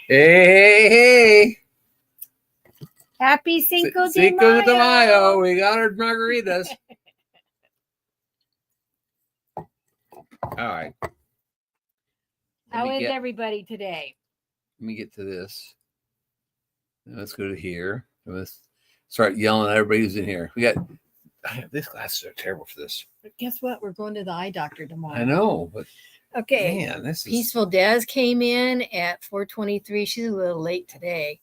Hey. Happy Cinco de Cinco de Mayo. Mayo. We got our margaritas. All right. How is everybody today? Let me get to this. Let's go to here. Let's start yelling at everybody who's in here. These glasses are terrible for this. But guess what? We're going to the eye doctor tomorrow. I know, but okay. Man, this is Peaceful Des came in at 4:23. She's a little late today.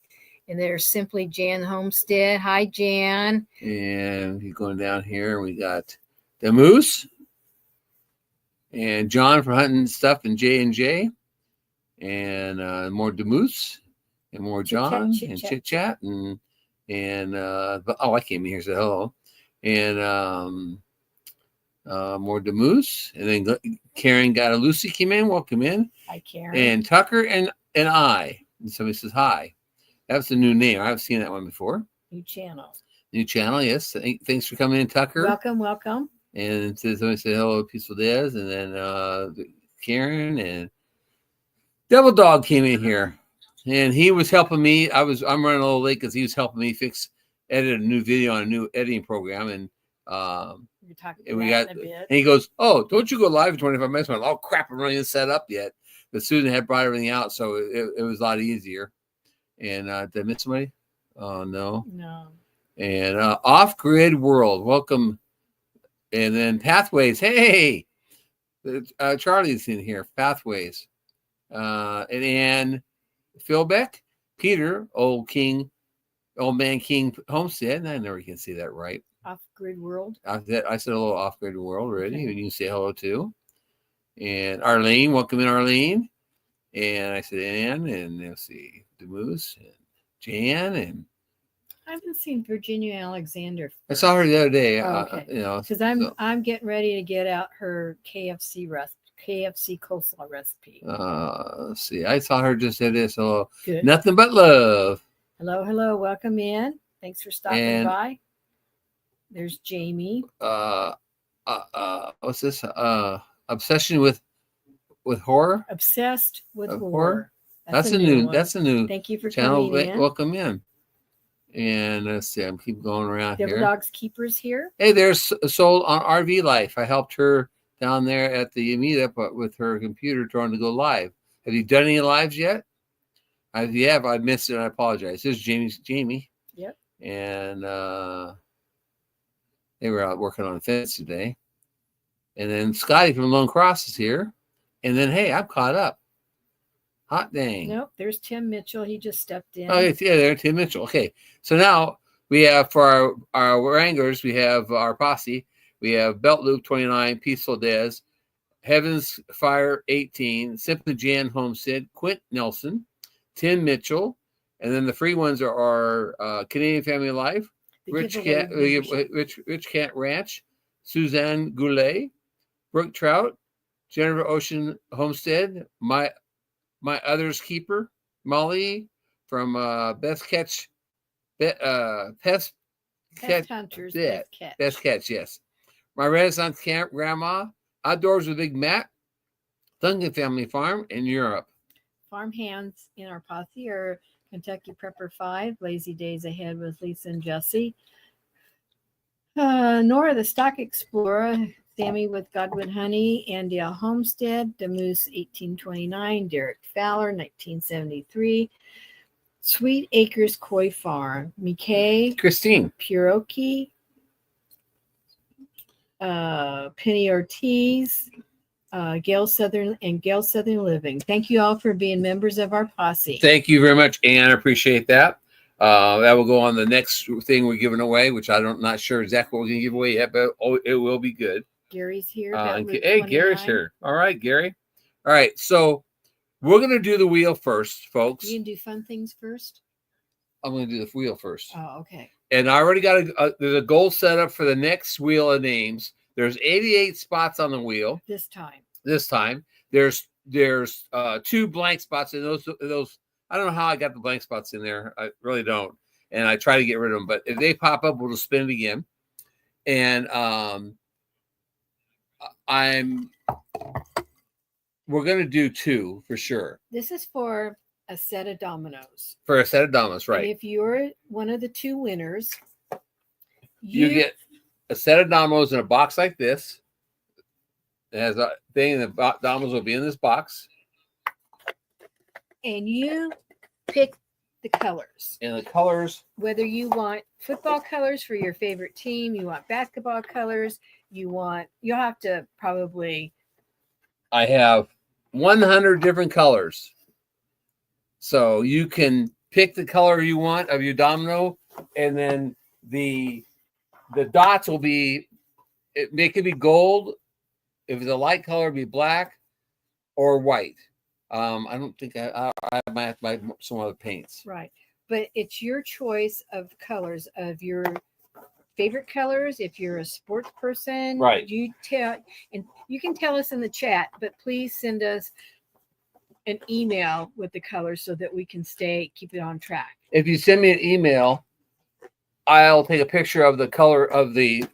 And there's Simply Jan Homestead. Hi, Jan. And you're going down here. We got the Moose and John for hunting stuff and J&J and more Demoose and more John and chit chat and I came in here to say hello and more Demoose and then Karen got a Lucy came in. Welcome in. Hi, Karen. And Tucker and I. And somebody says hi. That's a new name. I haven't seen that one before. New channel. New channel, yes. Thanks for coming in, Tucker. Welcome. And somebody said hello, Peaceful Des, and then Karen and Devil Dog came in here, and he was helping me. I'm running a little late because he was helping me edit a new video on a new editing program, and he goes, "Oh, don't you go live in 25 minutes?" I went, "Oh crap, I'm running set up yet." But Susan had brought everything out, so it was a lot easier. And did I miss somebody? Oh no. And Off Grid World, welcome. And then Pathways, hey, Charlie's in here. Pathways, and Philbeck, Peter, Old Man King Homestead. I never can see that right. Off Grid World. I said hello, Off Grid World already. Okay. And you can say hello too. And Arlene, welcome in, Arlene. And I said Ann, and let's see, the Moose and Jan, and I haven't seen Virginia Alexander. I saw her the other day. Okay. Because I'm getting ready to get out her KFC coleslaw recipe. Let's see. I saw her just say this. Hello. Good. Nothing but love. Hello. Welcome in. Thanks for stopping by. There's Jamie. What's this? Obsession with horror. Obsessed with horror. That's a new. Thank you for channel. Coming in. Welcome in. And let's see. I'm keep going around Devil here. Dog's Keepers here. Hey, there's Soul on RV Life. I helped her down there at the meetup with her computer trying to go live. Have you done any lives yet? If you have, I missed it. I apologize. This is Jamie. Yep. And they were out working on the fence today. And then Scotty from Lone Cross is here. And then, hey, I'm caught up. Hot dang. Nope, there's Tim Mitchell. He just stepped in. Oh, yeah, there's Tim Mitchell. Okay. So now we have for our Wranglers, we have our posse. We have Belt Loop 29, Peaceful Des, Heaven's Fire 18, Simply Jan Homestead, Quint Nelson, Tim Mitchell, and then the free ones are Canadian Family Life, Rich Cat Ranch, Suzanne Goulet, Brooke Trout, Jennifer Ocean Homestead, my Other's Keeper, Molly from Best Catch, Pest Hunters, Best Catch, yes. My Renaissance Camp Grandma, Outdoors with Big Matt, Duncan Family Farm in Europe. Farm hands in our posse are Kentucky Prepper 5, Lazy Days Ahead with Lisa and Jesse, Nora the Stock Explorer, Sammy with Godwood Honey, Andy L. Homestead, the Moose 1829, Derek Fowler 1973, Sweet Acres Koi Farm, McKay, Christine, Puroki, Penny Ortiz, Gail Southern Living. Thank you all for being members of our posse. Thank you very much, Ann. I appreciate that. That will go on the next thing we're giving away, which I'm not sure exactly what we're going to give away yet, but it will be good. Gary's here. Hey, Gary's here. All right, Gary. All right, so we're going to do the wheel first, folks. You can do fun things first? I'm going to do the wheel first. Oh, okay. And I already got there's a goal set up for the next wheel of names. There's 88 spots on the wheel. This time. There's 2 blank spots, and those I don't know how I got the blank spots in there. I really don't. And I try to get rid of them, but if they pop up, we'll just spin it again. And we're going to do 2 for sure. This is for a set of dominoes. For a set of dominoes, right? And if you're one of the 2 winners, you get a set of dominoes in a box like this. It has a thing, and the dominoes will be in this box. And you pick the colors. And the colors, whether you want football colors for your favorite team, you want basketball colors, you'll have to probably. I have 100 different colors. So you can pick the color you want of your domino, and then the dots will be, it could be gold. If it's a light color, it'll be black or white. I don't think I might have to buy some other paints. Right. But it's your choice of colors, of your favorite colors. If you're a sports person, right? You can tell us in the chat, but please send us an email with the colors so that we can keep it on track. If you send me an email, I'll take a picture of the color of the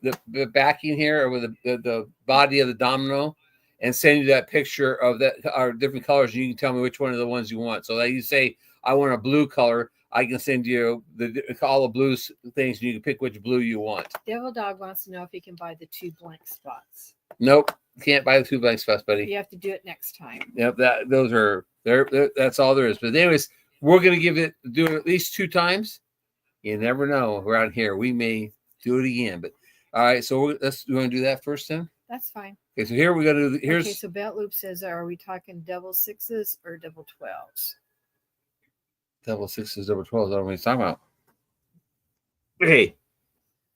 backing here, or with the body of the domino, and send you that picture of that, our different colors. You can tell me which one of the ones you want. So that you say, I want a blue color, I can send you all the blue things, and you can pick which blue you want. Devil Dog wants to know if he can buy the 2 blank spots. Nope, can't buy the 2 blank spots, buddy. You have to do it next time. Yep, that's all there is. But anyways, we're gonna do it at least 2 times. You never know around here. We may do it again. But all right, so you want to do that first then? That's fine. Okay, so here we're gonna do. Okay, so Belt Loop says, are we talking double 6s or double 12s? Double 6s, double 12s. I don't know what he's talking about. Okay.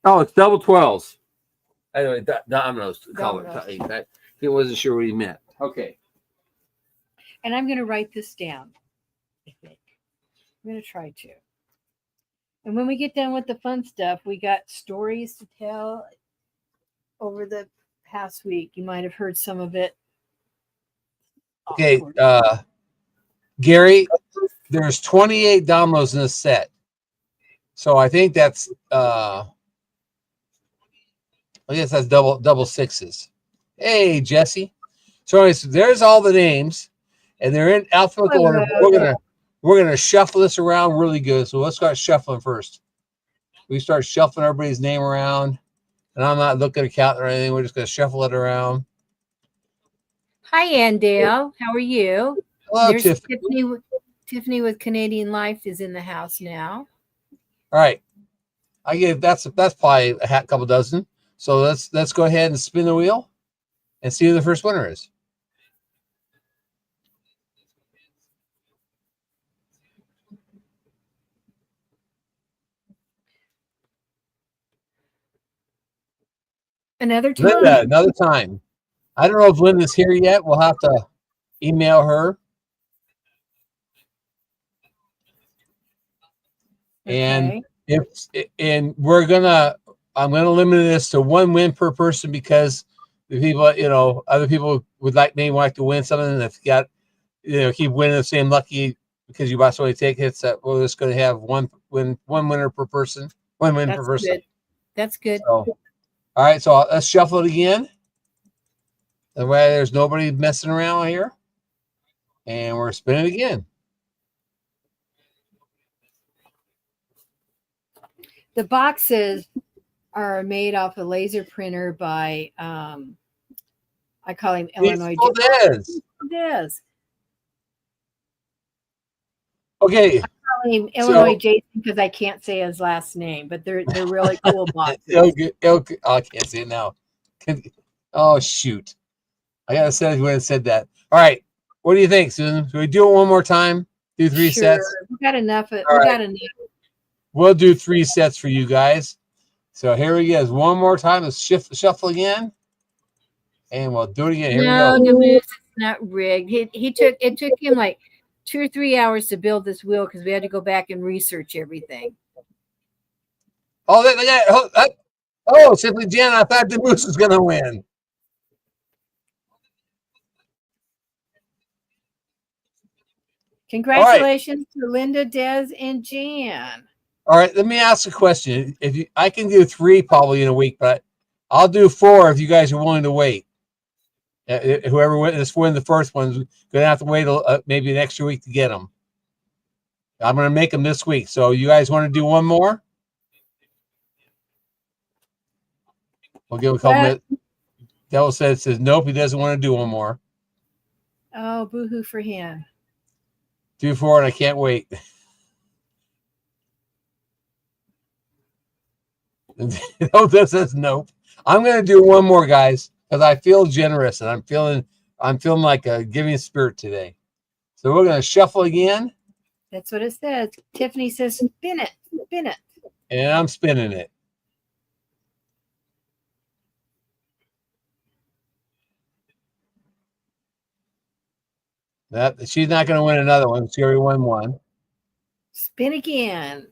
Oh, it's double 12s. Anyway, dominoes color. I wasn't sure what he meant. Okay. And I'm going to write this down, I think. I'm going to try to. And when we get done with the fun stuff, we got stories to tell over the past week. You might have heard some of it. Okay, Gary, there's 28 dominoes in this set. So I think that's I guess that's double 6s. Hey, Jesse. So there's all the names, and they're in alphabetical order. We're gonna shuffle this around really good. So let's start shuffling first. We start shuffling everybody's name around, and I'm not looking at a count or anything. We're just gonna shuffle it around. Hi, Andale. How are you? Hello, There's Tiffany. Tiffany with Canadian Life is in the house now. All right, I give that's probably a couple dozen. So let's go ahead and spin the wheel and see who the first winner is. Another time. Linda, another time. I don't know if Linda's here yet. We'll have to email her. Okay. And I'm gonna limit this to 1 win per person, because the people, other people may like to win something, and if you got, keep winning the same lucky because you bought so many tickets, that we're just gonna have one winner per person, 1 win per person. Good. That's good. So, all right, so let's shuffle it again. That way there's nobody messing around here. And we're spinning again. The boxes are made off a laser printer by, I call him Illinois Des. Okay. I call him Illinois Jason because I can't say his last name, but they're really cool boxes. Okay. I can't say it now. Oh, shoot. I got to say if you hadn't said that. All right. What do you think, Susan? Should we do it one more time? Do 3 sets? We got enough. We'll do 3 sets for you guys. So here we go. One more time. Let's shuffle again. And we'll do it again. Here we go. No, it's not rigged. It took him like 2 or 3 hours to build this wheel because we had to go back and research everything. Simply Jen, I thought the Moose was going to win. Congratulations to Linda, Des, and Jan. All right, let me ask a question. I can do 3 probably in a week, but I'll do 4 if you guys are willing to wait. Whoever wins the first one's going to have to wait maybe an extra week to get them. I'm going to make them this week. So you guys want to do one more? We'll give a couple minutes. Devil says, nope, he doesn't want to do one more. Oh, boo-hoo for him. Do 4, and I can't wait. This says nope. I'm going to do one more, guys, because I feel generous and I'm feeling like a giving spirit today. So we're going to shuffle again. That's what it says. Tiffany says, spin it, spin it. And I'm spinning it. That she's not going to win another one. She already won one. Spin again.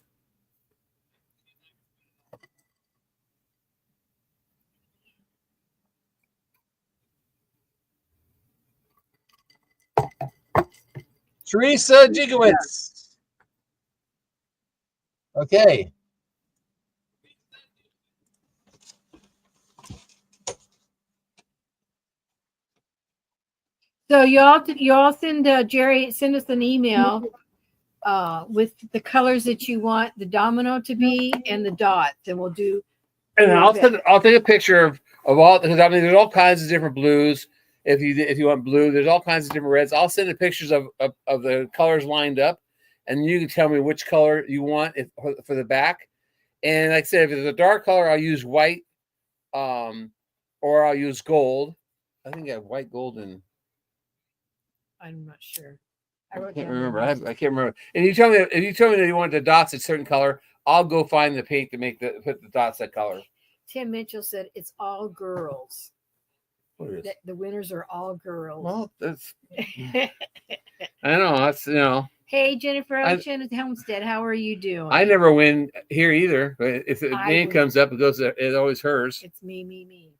Teresa Jigowitz. Okay. So y'all send Jerry, send us an email with the colors that you want the domino to be and the dots, and we'll do. And I'll take a picture of all, because I mean there's all kinds of different blues. If you want blue, there's all kinds of different reds. I'll send the pictures of the colors lined up, and you can tell me which color you want for the back. And like I said, if it's a dark color, I'll use white, or I'll use gold. I think I have white, gold, and I'm not sure. I can't remember. I can't remember. And if you tell me that you want the dots a certain color, I'll go find the paint to put the dots that color. Tim Mitchell said it's all girls. What is? The winners are all girls. Well, that's. I know that's Hey, Jennifer Ocean at Homestead, how are you doing? I never win here either, but if the name comes up, it's always hers. It's me.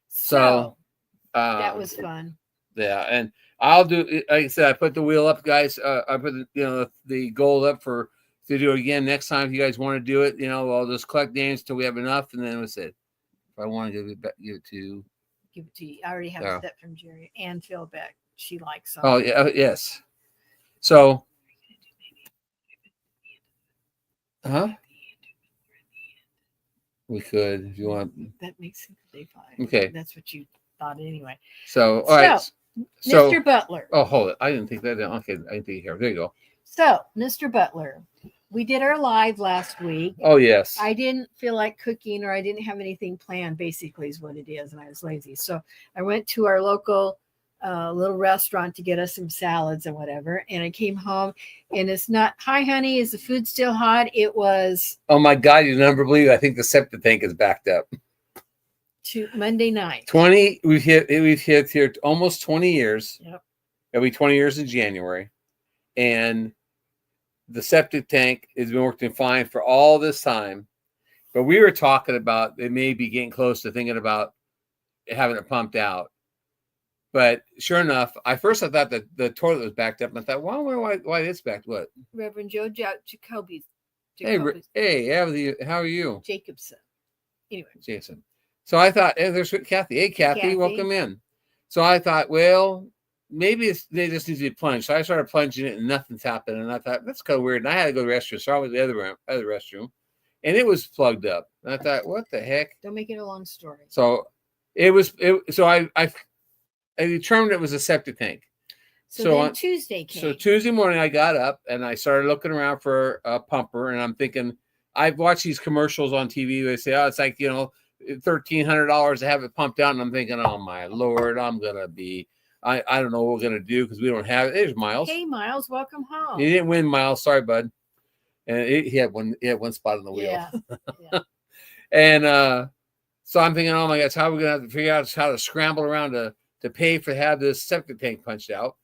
So that was fun. Yeah, and I'll do. Like I said, I put the wheel up, guys. I put the goal up to do it again next time. If you guys want to do it, I'll just collect names till we have enough, and then that's it. If I want to give it to you. I already have a step from Jerry and Phil Beck. She likes them. Oh yeah, yes. So, we could if you want. That makes it day 5. Okay, that's what you thought anyway. So all right. So, Mr. Butler. Oh, hold it. I didn't think that down. Okay, I didn't think here. There you go. So, Mr. Butler, we did our live last week. Oh, yes. I didn't feel like cooking, or I didn't have anything planned, basically is what it is, and I was lazy. So I went to our local little restaurant to get us some salads and whatever, and I came home, and it's not, hi, honey, is the food still hot? It was. Oh, my God, you never believe it. I think the septic tank is backed up. To Monday night. We've hit here almost 20 years. Yep. It'll be 20 years in January. And the septic tank has been working fine for all this time. But we were talking about it may be getting close to thinking about having it pumped out. But sure enough, I thought that the toilet was backed up. And I thought, why it's backed? What? Reverend Joe Jacoby. Hey, how are you? Jacobson. Anyway. Jason. So I thought, there's Kathy. Hey, Kathy, welcome in. So I thought, well, maybe they just need to be plunged. So I started plunging it, and nothing's happened. And I thought, that's kind of weird. And I had to go to the restroom. So I went to the other restroom, and it was plugged up. And I thought, what the heck? Don't make it a long story. So So I determined it was a septic tank. So then Tuesday came. So Tuesday morning, I got up and I started looking around for a pumper, and I'm thinking, I've watched these commercials on TV. They say, oh, it's like $1,300 to have it pumped out, and I'm thinking, oh my Lord, I don't know what we're gonna do because we don't have it. There's Miles. Hey Miles, welcome home. You didn't win, Miles. Sorry, bud. And he had one spot on the wheel. Yeah. And so I'm thinking, oh my gosh, how are we gonna have to figure out how to scramble around to pay for have this septic tank punched out?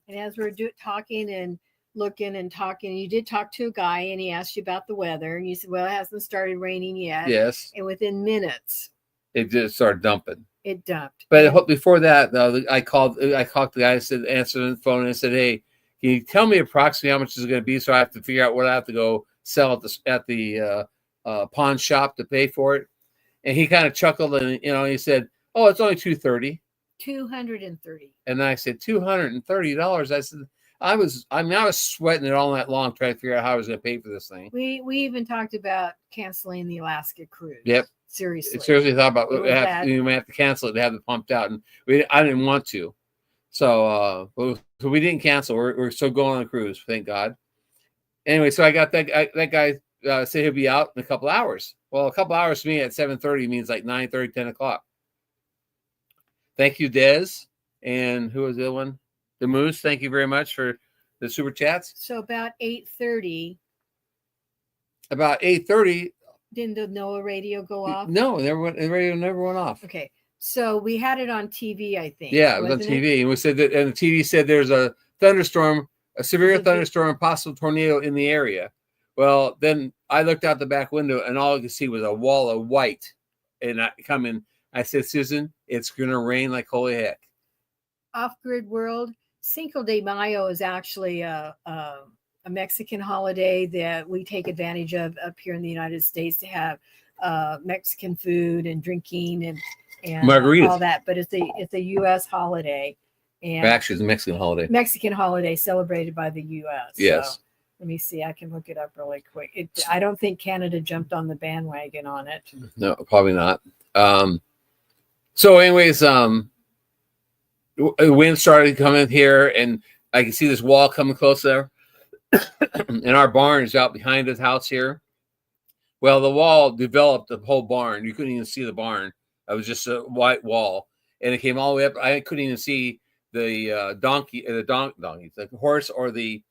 And as we're talking and looking and talking, you did talk to a guy, and he asked you about the weather, and you said, well, it hasn't started raining yet. Yes. And within minutes it just started dumping. It dumped. But before that, though, I called the guy, answered the phone, and I said, hey, can you tell me approximately how much it's going to be, so I have to figure out what I have to go sell at the pawn shop to pay for it? And he kind of chuckled, and he said, oh, it's only $230. $230. And I said, $230. I was sweating it all night long trying to figure out how I was going to pay for this thing. We even talked about canceling the Alaska cruise. Yep. Seriously. Seriously thought about It was bad. you may have to cancel it to have it pumped out, and I didn't want to. So so we didn't cancel. We're still going on a cruise, thank God. Anyway, so I got that guy said he'll be out in a couple hours. Well, a couple hours to me at 7:30 means like 9:30, 10 o'clock. Thank you, Dez. And who was the other one? The Moose. Thank you very much for the super chats. So about 8:30. About 8:30. Didn't the NOAA radio go off? No, the radio never went off. Okay. So we had it on TV, I think. Yeah, it was on TV. And we said that, and the TV said there's a thunderstorm, a severe thunderstorm, possible tornado in the area. Well, then I looked out the back window and all I could see was a wall of white. And I said, Susan, it's going to rain like holy heck. Off-grid world. Cinco de Mayo is actually a Mexican holiday that we take advantage of up here in the United States to have Mexican food and drinking and Margarita, all that. But it's a U.S. holiday, and actually it's a Mexican holiday. Mexican holiday celebrated by the U.S. Yes. So, let me see. I can look it up really quick. I don't think Canada jumped on the bandwagon on it. No, probably not. So, anyways, the wind started coming here, and I can see this wall coming closer. And our barn is out behind his house here. Well, the wall developed the whole barn. You couldn't even see the barn. It was just a white wall, and it came all the way up. I couldn't even see the donkey, the horse, or the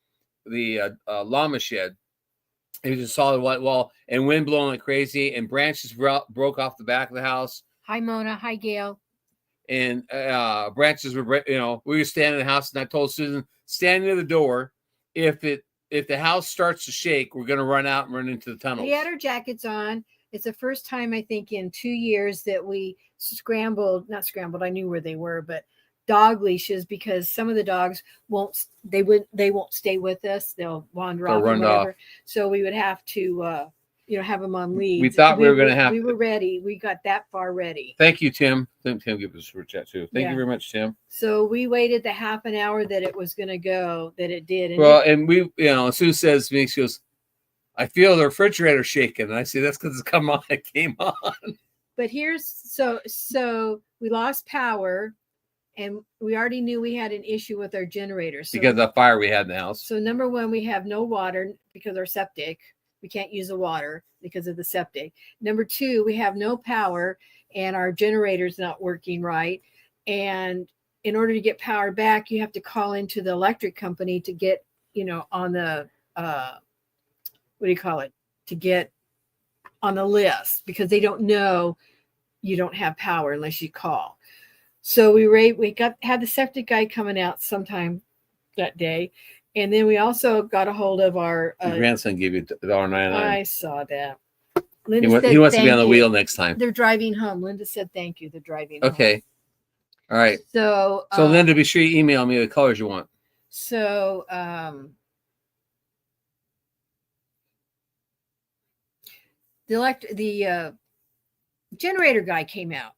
llama shed. It was a solid white wall, and wind blowing like crazy, and branches broke off the back of the house. Hi, Mona. Hi, Gail. And branches were, we were standing in the house, and I told Susan, stand near the door. If the house starts to shake, we're going to run out and run into the tunnels. We had our jackets on. It's the first time, I think, in 2 years that we not scrambled. I knew where they were, but dog leashes, because some of the dogs won't stay with us. They'll wander off. Run off. So we would have to, have them on leads. We thought we were going to have. We were ready. We got that far ready. Thank you, Tim. Tim gave us a super chat too. Thank you very much, Tim. So we waited the half an hour that it was going to go. That it did. And we, Sue says to me, she goes, I feel the refrigerator shaking. And I say, that's because it came on. But so we lost power, and we already knew we had an issue with our generator. So, because of the fire we had in the house. So number one, we have no water because our septic. We can't use the water because of the septic. Number two, we have no power, and our generator's not working right. And in order to get power back, you have to call into the electric company to get, on the to get on the list, because they don't know you don't have power unless you call. So we had the septic guy coming out sometime that day. And then we also got a hold of our Your grandson gave you $1.99. I saw that. He wants to be on the wheel next time. They're driving home. Linda said thank you. They're driving home. Okay. All right. So Linda, be sure you email me the colors you want. So the generator guy came out,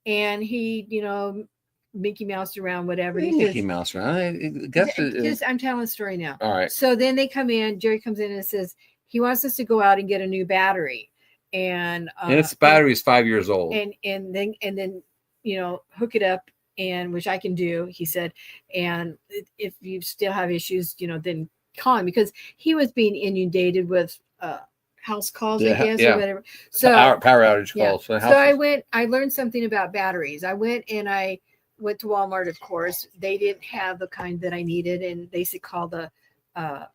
and he, Mickey Mouse around, whatever. Mickey Mouse around. I'm telling the story now. All right. So then they come in. Jerry comes in and says he wants us to go out and get a new battery, and its battery is 5 years old. And then hook it up, and which I can do. He said, and if you still have issues, then call him, because he was being inundated with house calls, I guess, or whatever. So power outage calls. So I learned something about batteries. I went to Walmart, of course. They didn't have the kind that I needed, and they said call the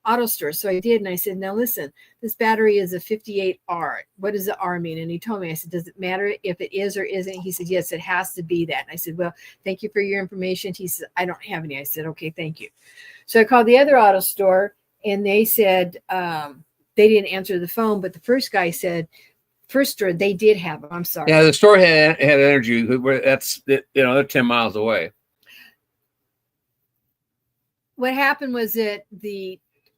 auto store. So I did, and I said, now listen, this battery is a 58R. What does the R mean? And he told me. I said, does it matter if it is or isn't? He said, yes, it has to be that. And I said, well, thank you for your information. He said, I don't have any. I said, okay, thank you. So I called the other auto store, and they said they didn't answer the phone, but the first guy said, first store, they did have them. I'm sorry. Yeah, the store had energy. They're 10 miles away. What happened was that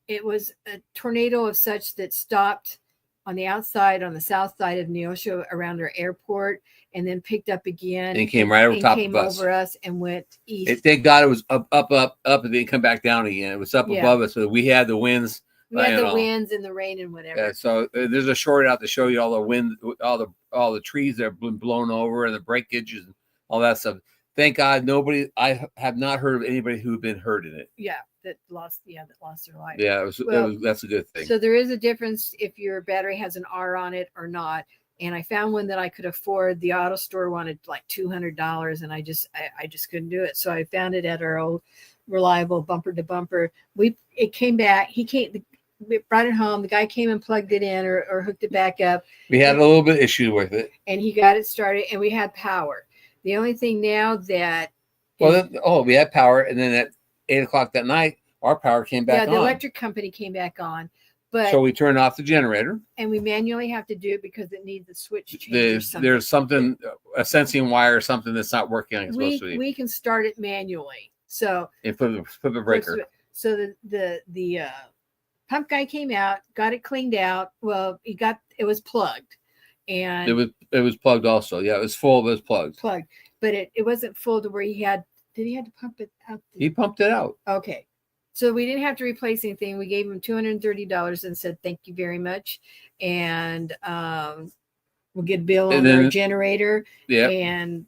it was a tornado of such that stopped on the outside, on the south side of Neosho around our airport, and then picked up again. And came right over and top came of us. over us and went east. Thank God it was up, and then come back down again. It was up above us, so we had the winds. We had the winds and the rain and whatever. Yeah, so there's a short out to show you all the wind, all the trees that have been blown over and the breakages and all that stuff. Thank God I have not heard of anybody who had been hurt in it. Yeah, that lost their life. Yeah, that's a good thing. So there is a difference if your battery has an R on it or not. And I found one that I could afford. The auto store wanted like $200, and I just couldn't do it. So I found it at our old reliable bumper to bumper. It came back. We brought it home. The guy came and plugged it in or hooked it back up. We had a little bit of issue with it, and he got it started, and we had power. The only thing now that we had power, and then at 8:00 that night, our power came back on. Yeah, the electric company came back on. But so we turned off the generator, and we manually have to do it because it needs a switch change. There's something, a sensing wire or something that's not working like it's supposed to be. We can start it manually. So and put the breaker. So the pump guy came out, got it cleaned out. Well, it was plugged, and it was plugged also. Yeah, it was full, but it was plugged. Plugged, but it wasn't full to where he had to pump it out. He pumped it out. Okay. So we didn't have to replace anything. We gave him $230 and said, thank you very much. And we'll get a bill on our generator. Yeah. And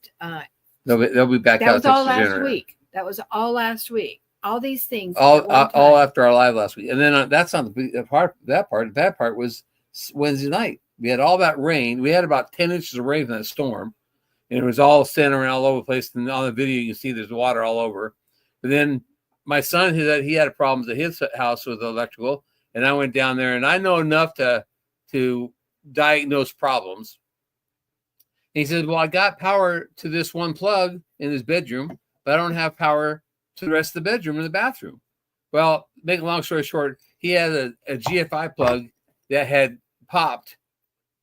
they'll be back out. That was all last week. That was all last week. All these things. All after our live last week. And then that's not the part. That part was Wednesday night. We had all that rain. We had about 10 inches of rain from that storm. And it was all standing around all over the place. And on the video, you can see there's water all over. But then my son, he had problems at his house with electrical, and I went down there, and I know enough to diagnose problems. And he said, well, I got power to this one plug in his bedroom, but I don't have power to the rest of the bedroom and the bathroom. Well, make a long story short, he had a GFI plug that had popped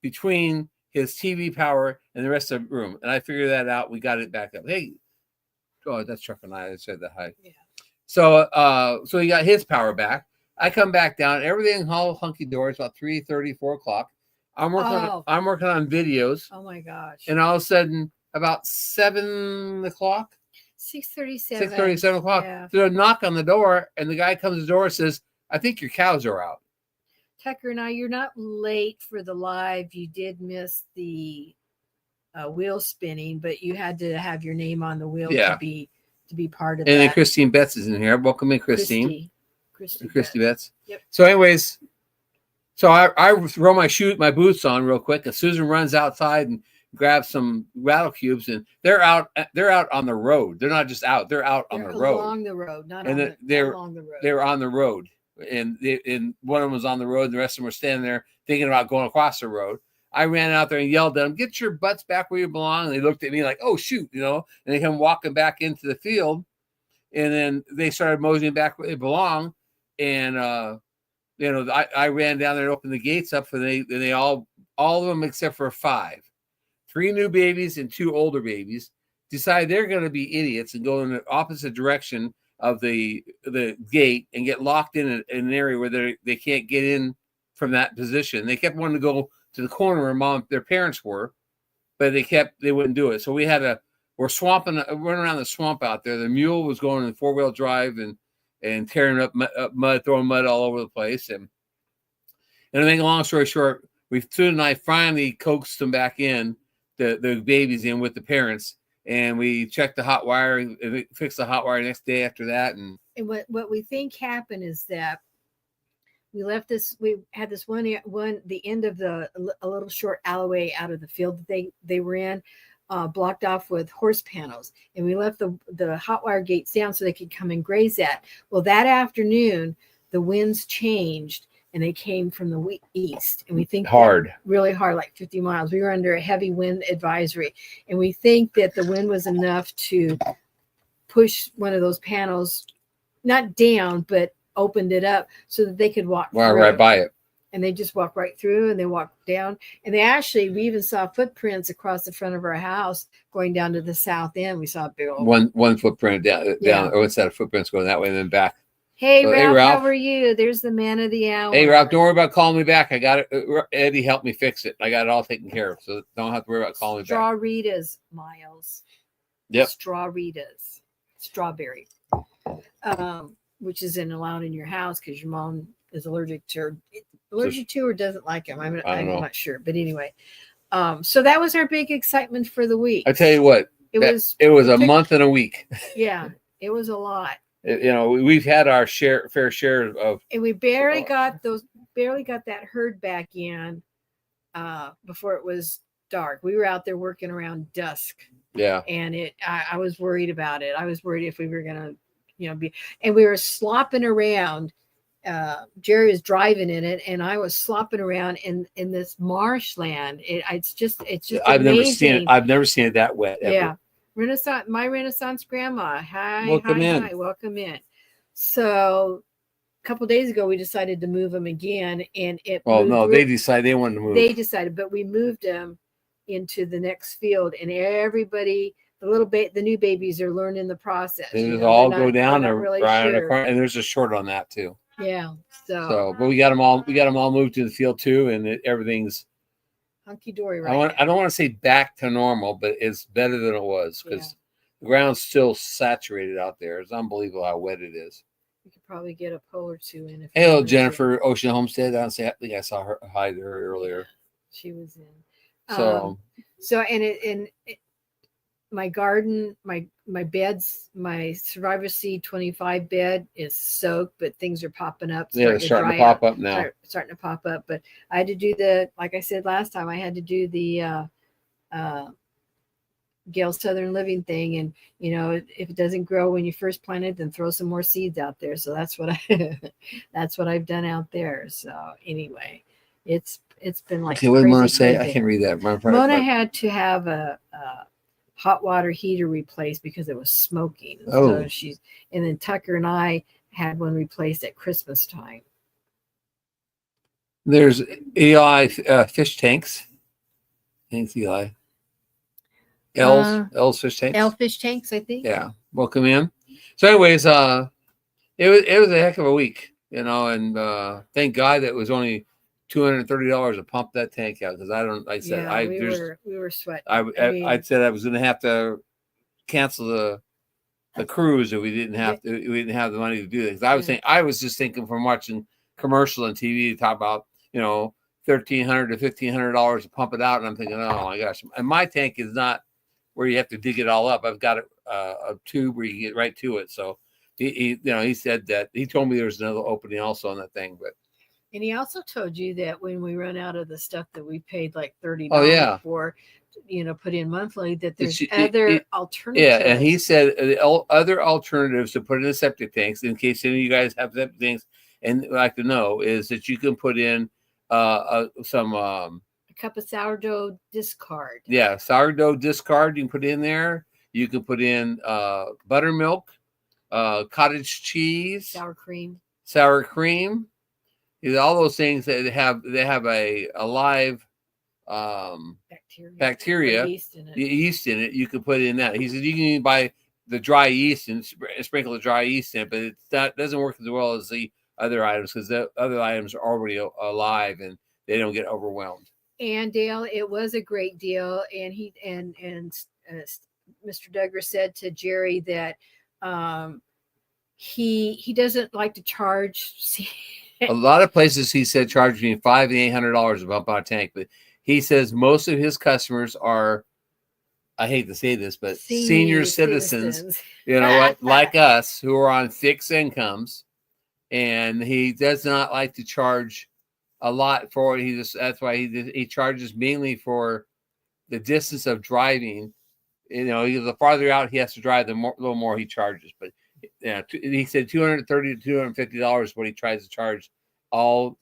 between his TV power and the rest of the room. And I figured that out. We got it back up. Hey, that's Chuck and I said that. Hi. Yeah. So he got his power back. I come back down, everything all hunky dory. About 3:30, 4 o'clock. I'm working on videos. Oh my gosh! And all of a sudden, about 7 o'clock, 6:37, 6:37 o'clock. Yeah. There's a knock on the door, and the guy comes to the door and says, "I think your cows are out." Tucker, now you're not late for the live. You did miss the wheel spinning, but you had to have your name on the wheel to be part of it. And then Christine Betts is in here. Welcome in, Christine. Christy Betts. Yep. So anyways, so I throw my boots on real quick, and Susan runs outside and grabs some rattle cubes, and they're out on the road. They're not just out, they're out on the road. Along the road, not and along the road. They were on the road. And one of them was on the road, and the rest of them were standing there thinking about going across the road. I ran out there and yelled at them, "Get your butts back where you belong!" And they looked at me like, "Oh shoot," and they come walking back into the field, and then they started moseying back where they belong. And I ran down there and opened the gates up, and they all of them except for 5, 3 new babies and 2 older babies, decide they're going to be idiots and go in the opposite direction of the gate and get locked in an area where they can't get in from that position. They kept wanting to go to the corner where their parents were, but they wouldn't do it. So we're running around the swamp out there. The mule was going in 4-wheel drive and tearing up mud, throwing mud all over the place. And to make a long story short, Susan and I finally coaxed them back in, the babies in with the parents. And we checked the hot wire and fixed the hot wire next day after that. And what we think happened is that we had this the end of a little short alleyway out of the field that they were in, blocked off with horse panels. And we left the hot wire gates down so they could come and graze that. Well, that afternoon, the winds changed and they came from the east. And we think really hard, like 50 miles. We were under a heavy wind advisory. And we think that the wind was enough to push one of those panels, not down, but opened it up so that they could walk right by it. And they just walked right through and they walked down. And we even saw footprints across the front of our house going down to the south end. We saw a big old one footprint down. Or what's that? Footprints going that way and then back. Hey, So, Ralph, hey, Ralph. how are you? There's the man of the hour. Hey, Ralph, don't worry about calling me back. I got it. Eddie helped me fix it. I got it all taken care of. So don't have to worry about calling me back. Straw-ritas, Miles. Yep. Straw-ritas. Strawberry. Which isn't allowed in your house because your mom is allergic to or doesn't like them. I'm not sure. But anyway. So that was our big excitement for the week. I tell you what, it was a month and a week. Yeah, it was a lot. We've had our fair share of, and we barely got that herd back in before it was dark. We were out there working around dusk. Yeah, and I was worried about it. I was worried if we were gonna, and we were slopping around. Jerry was driving in it, and I was slopping around in this marshland. It's just I've amazing. never seen it that wet. Ever. Yeah, my Renaissance grandma. Welcome in. Welcome in. So a couple days ago, we decided to move them again, and they decided they wanted to move. They decided, but we moved them into the next field, and everybody. The new babies are learning the process. They just all go down really and there's a short on that too. Yeah. So, but we got them all moved to the field too, and everything's hunky dory right I don't want to say back to normal, but it's better than it was because the ground's still saturated out there. It's unbelievable how wet it is. We could probably get a pole or two in. Hello, Jennifer, Ocean Homestead. I think I saw her hi there earlier. She was in. So my garden, my beds, my Survivor Seed 25 bed is soaked, but things are popping up. Starting to pop up now. Starting to pop up, but I had to do like I said last time, I had to do the Gale Southern Living thing, and if it doesn't grow when you first planted, then throw some more seeds out there. So that's what that's what I've done out there. So anyway, it's been like. Okay, what did Mona say? I can't read that. Mona had to have a hot water heater replaced because it was smoking. Oh. So and then Tucker and I had one replaced at Christmas time. There's Eli fish tanks. Thanks, Eli. L's fish tanks. L fish tanks, I think. Yeah. Welcome in. So anyways, it was a heck of a week, and thank God that it was only $230 to pump that tank out because we were sweating. I said I was going to have to cancel the cruise if we didn't have the money to do this. I was just thinking from watching commercial on TV to talk about $1,300 to $1,500 to pump it out, and I'm thinking, oh my gosh, and my tank is not where you have to dig it all up. I've got a tube where you can get right to it. So he said that he told me there was another opening also on that thing, but. And he also told you that when we run out of the stuff that we paid like $30 for, put in monthly, that there's other alternatives. Yeah, and he said other alternatives to put in the septic tanks, in case any of you guys have septic tanks and like to know, is that you can put in a cup of sourdough discard. Yeah, sourdough discard. You can put in there. You can put in buttermilk, cottage cheese, sour cream. All those things that have a live bacteria yeast in it. You can put in that. He said you can buy the dry yeast and sprinkle the dry yeast in it, but it doesn't work as well as the other items because the other items are already alive and they don't get overwhelmed. And Dale, it was a great deal, and Mr. Duggar said to Jerry that he doesn't like to charge. A lot of places, he said, charge between $500 and $800 to pump out a tank, but he says most of his customers are, I hate to say this, but senior citizens. You know what, like us, who are on fixed incomes, and he does not like to charge a lot for it. That's why he charges mainly for the distance of driving. The farther out he has to drive, the little more he charges, but. Yeah, he said $230 to $250 is what he tries to charge all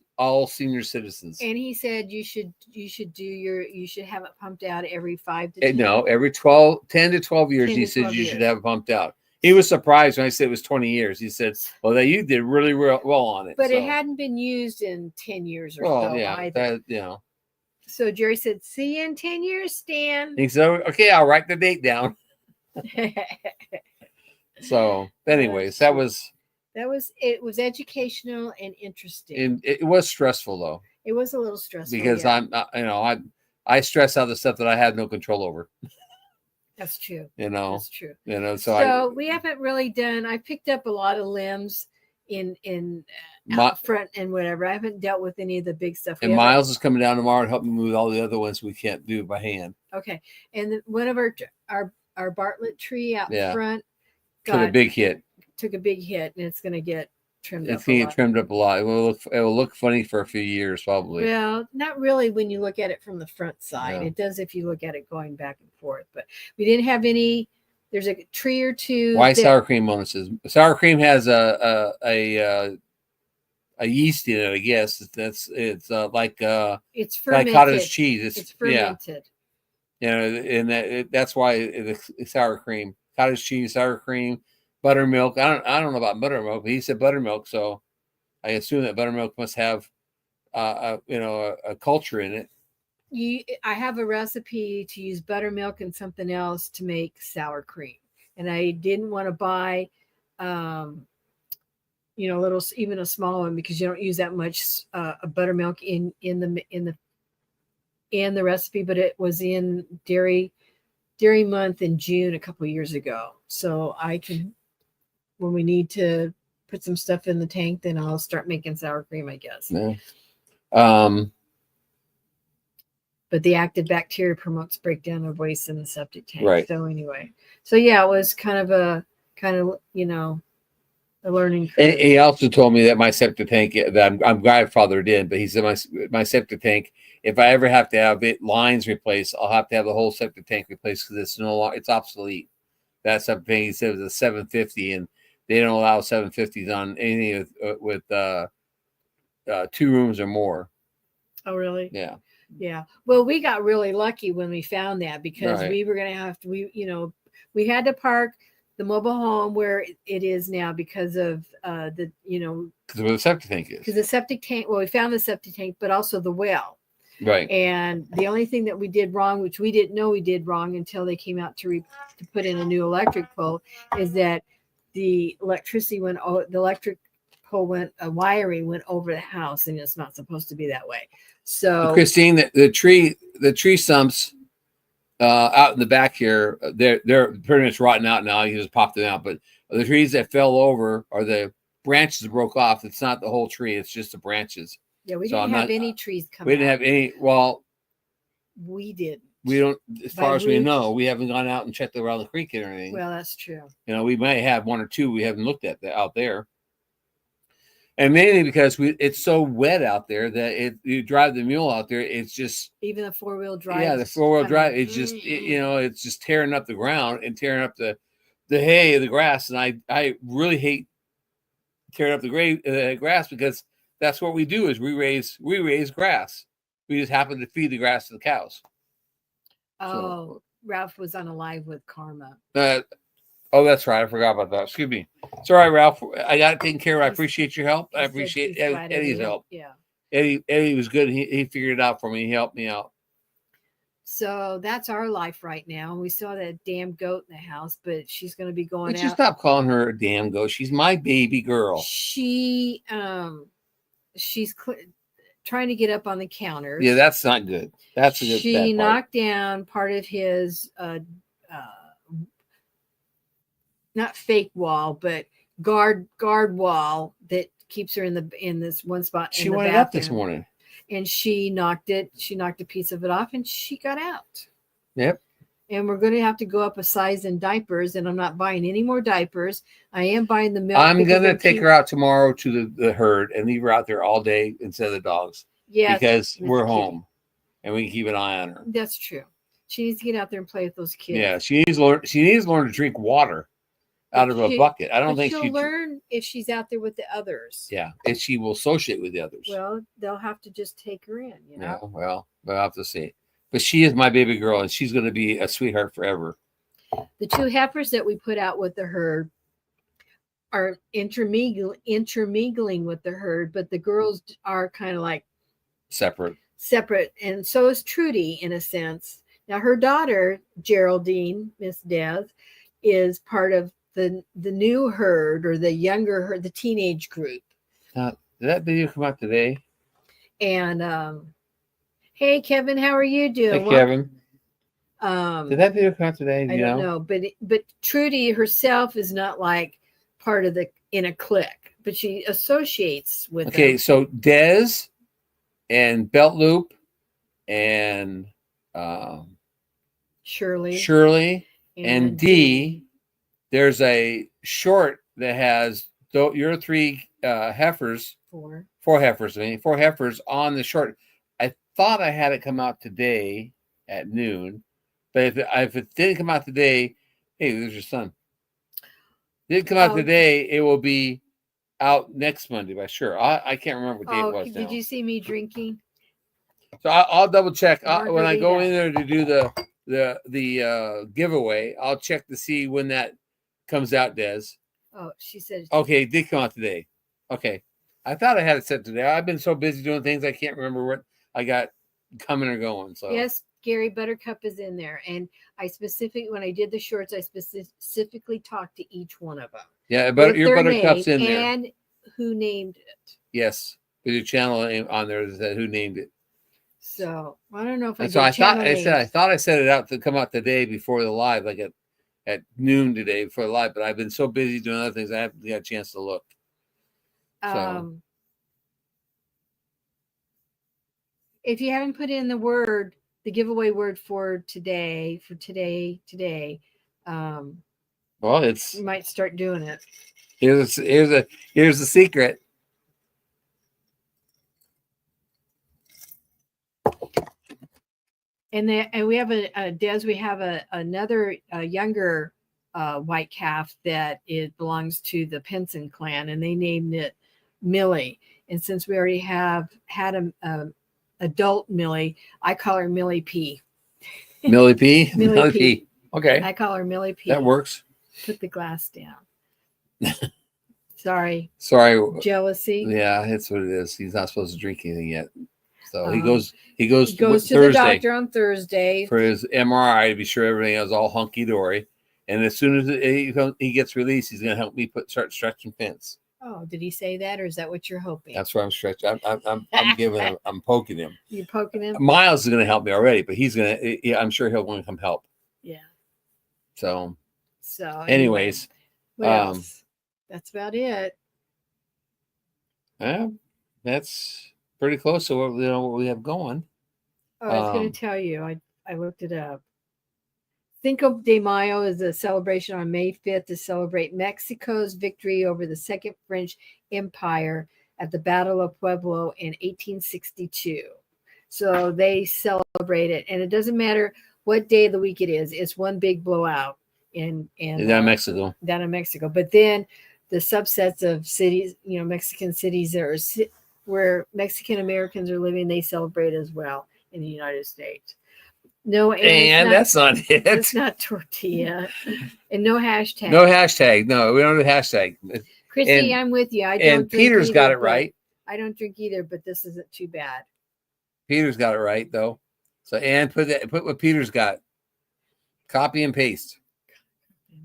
senior citizens. And he said you should have it pumped out every 5 to 10. No, every 10 to 12 years. He said you should have it pumped out. He was surprised when I said it was 20 years. He said, "Well, you did really well on it." But it hadn't been used in 10 years or so. Yeah, So Jerry said, "See you in 10 years, Stan." He said, "Okay, I'll write the date down." So, anyways, that was It was educational and interesting. And it was stressful though, It was a little stressful because yeah. I stress out the stuff that I have no control over. That's true. That's true. So we haven't really done. I picked up a lot of limbs in My- out front and whatever. I haven't dealt with any of the big stuff. And Miles is coming down tomorrow and help me move all the other ones we can't do by hand. Okay, and one of our Bartlett tree out front took a big hit, and it's going to get trimmed up. It's going to get trimmed up a lot. It will look funny for a few years probably. Well, not really when you look at it from the front side. Yeah. It does if you look at it going back and forth. But we didn't have any. There's a tree or two. Why sour cream bonuses? Sour cream has a yeast in it, I guess. It's like it's fermented. Like cottage cheese. It's fermented. And that's why it's sour cream, cottage cheese, sour cream, buttermilk. I don't know about buttermilk, but he said buttermilk, so I assume that buttermilk must have a culture in it. I have a recipe to use buttermilk and something else to make sour cream, and I didn't want to buy even a small one, because you don't use that much buttermilk in the recipe, but it was in dairy month in June a couple years ago. So I can, when we need to put some stuff in the tank, then I'll start making sour cream, I guess. Yeah. But the active bacteria promotes breakdown of waste in the septic tank. Right. So anyway, it was kind of a learning curve. And he also told me that my septic tank, that I'm grandfathered in, but he said my septic tank, if I ever have to have lines replaced, I'll have to have the whole septic tank replaced because it's obsolete. That septic tank, he said, was a 750, and they don't allow 750s on anything with 2 rooms or more. Oh, really? Yeah. Yeah. Well, we got really lucky when we found that, because Right. we were going to have to, we had to park the mobile home where it is now because of Because where the septic tank is. Because the septic tank, we found the septic tank, but also the well. Right. And the only thing that we did wrong, which we didn't know we did wrong until they came out to put in a new electric pole, is that the electric wiring went over the house, and it's not supposed to be that way. So Christine, the tree stumps out in the back here, they're pretty much rotten out now. You just popped them out, but the trees that fell over, or the branches broke off, it's not the whole tree, it's just the branches. Yeah, we didn't have any trees come out. We didn't have any. Well, we didn't. We don't, as far as we know, we haven't gone out and checked around the creek or anything. Well, that's true. We may have 1 or 2 we haven't looked at out there. And mainly because it's so wet out there that you drive the mule out there, it's just, even the 4-wheel drive. Yeah, the 4-wheel drive, it's just it's just tearing up the ground and tearing up the hay, the grass, and I really hate tearing up the grass, because that's what we do, is we raise grass. We just happen to feed the grass to the cows. Oh, Ralph was on a live with Karma. Oh, that's right. I forgot about that. Excuse me. It's all right, Ralph. I got it taken care of. I appreciate your help. I appreciate Eddie's help. Yeah. Eddie was good. He figured it out for me. He helped me out. So that's our life right now. We saw that damn goat in the house, but she's going to be going Would out. you stop calling her a damn goat? She's my baby girl. She's trying to get up on the counters. Yeah, that's not good. That's a good. She knocked down part of his not fake wall, but guard wall that keeps her in this one spot. She went up this morning, and she knocked a piece of it off, and she got out. Yep. And we're going to have to go up a size in diapers, and I'm not buying any more diapers. I am buying the milk. I'm going to take her out tomorrow to the herd and leave her out there all day instead of the dogs. Yeah, because we're home and we can keep an eye on her. That's true. She needs to get out there and play with those kids. Yeah, she needs to learn to drink water out of a bucket. I don't think she'll learn if she's out there with the others. Yeah, if she will associate with the others. Well, they'll have to just take her in. Yeah, well, we'll have to see. But she is my baby girl, and she's going to be a sweetheart forever. The 2 heifers that we put out with the herd are intermingling with the herd, but the girls are kind of like separate. And so is Trudy, in a sense. Now, her daughter, Geraldine, Miss Dev, is part of the new herd or the younger herd, the teenage group. Did that video come out today? And hey, Kevin, how are you doing? Hey, Kevin. Did that video come out today? I don't know, but Trudy herself is not like part of in a clique, but she associates with. Okay, them. so Dez and Belt Loop and Shirley and D. There's a short that has your 3 heifers. Four heifers on the short. I thought I had it come out today at noon, but if it didn't come out today, hey, there's your son. Didn't come out today, it will be out next Monday by sure. I can't remember what day it was. Did you see me drinking? So I'll double check Margarita. when I go in there to do the giveaway. I'll check to see when that comes out, Des. Oh, she said. Okay, it did come out today. Okay. I thought I had it set today. I've been so busy doing things I can't remember what I got coming or going. So yes, Gary Buttercup is in there, and when I did the shorts, I specifically talked to each one of them. Yeah, but your Buttercup's in there, and who named it. Yes, there's a channel on there that said who named it. So I don't know if I. So I thought I set it out to come out the day before the live, like at noon today before the live. But I've been so busy doing other things, I haven't got a chance to look. So. If you haven't put in the giveaway word for today, well, you might start doing it. Here's the secret. And we have we have another younger white calf that belongs to the Penson clan, and they named it Millie. And since we already had a adult Millie, I call her Millie P. Millie P. Millie P. Okay, I call her Millie P. That works. Put the glass down. Sorry. Jealousy. Yeah, that's what it is. He's not supposed to drink anything yet. So he goes to Thursday, the doctor on Thursday for his MRI to be sure everything is all hunky dory. And as soon as he gets released, he's going to help me start stretching fence. Oh, did he say that, or is that what you're hoping? That's what I'm stretching. I'm poking him. You're poking him. Miles is going to help me already, but he's going to. Yeah, I'm sure he'll want to come help. Yeah. So. Anyways, what else? That's about it. Yeah, that's pretty close to what we have going. Oh, I was going to tell you. I looked it up. Cinco de Mayo is a celebration on May 5th to celebrate Mexico's victory over the Second French Empire at the Battle of Puebla in 1862. So they celebrate it, and it doesn't matter what day of the week it is. It's one big blowout in down in Mexico. Down in Mexico, but then the subsets of cities, Mexican cities where Mexican Americans are living, they celebrate as well in the United States. No, and that's not it. It's not tortilla, and no hashtag. No hashtag. No, we don't have hashtag. Chrissy, I'm with you. I don't. And Peter's got it right. I don't drink either, but this isn't too bad. Peter's got it right though. So put what Peter's got. Copy and paste.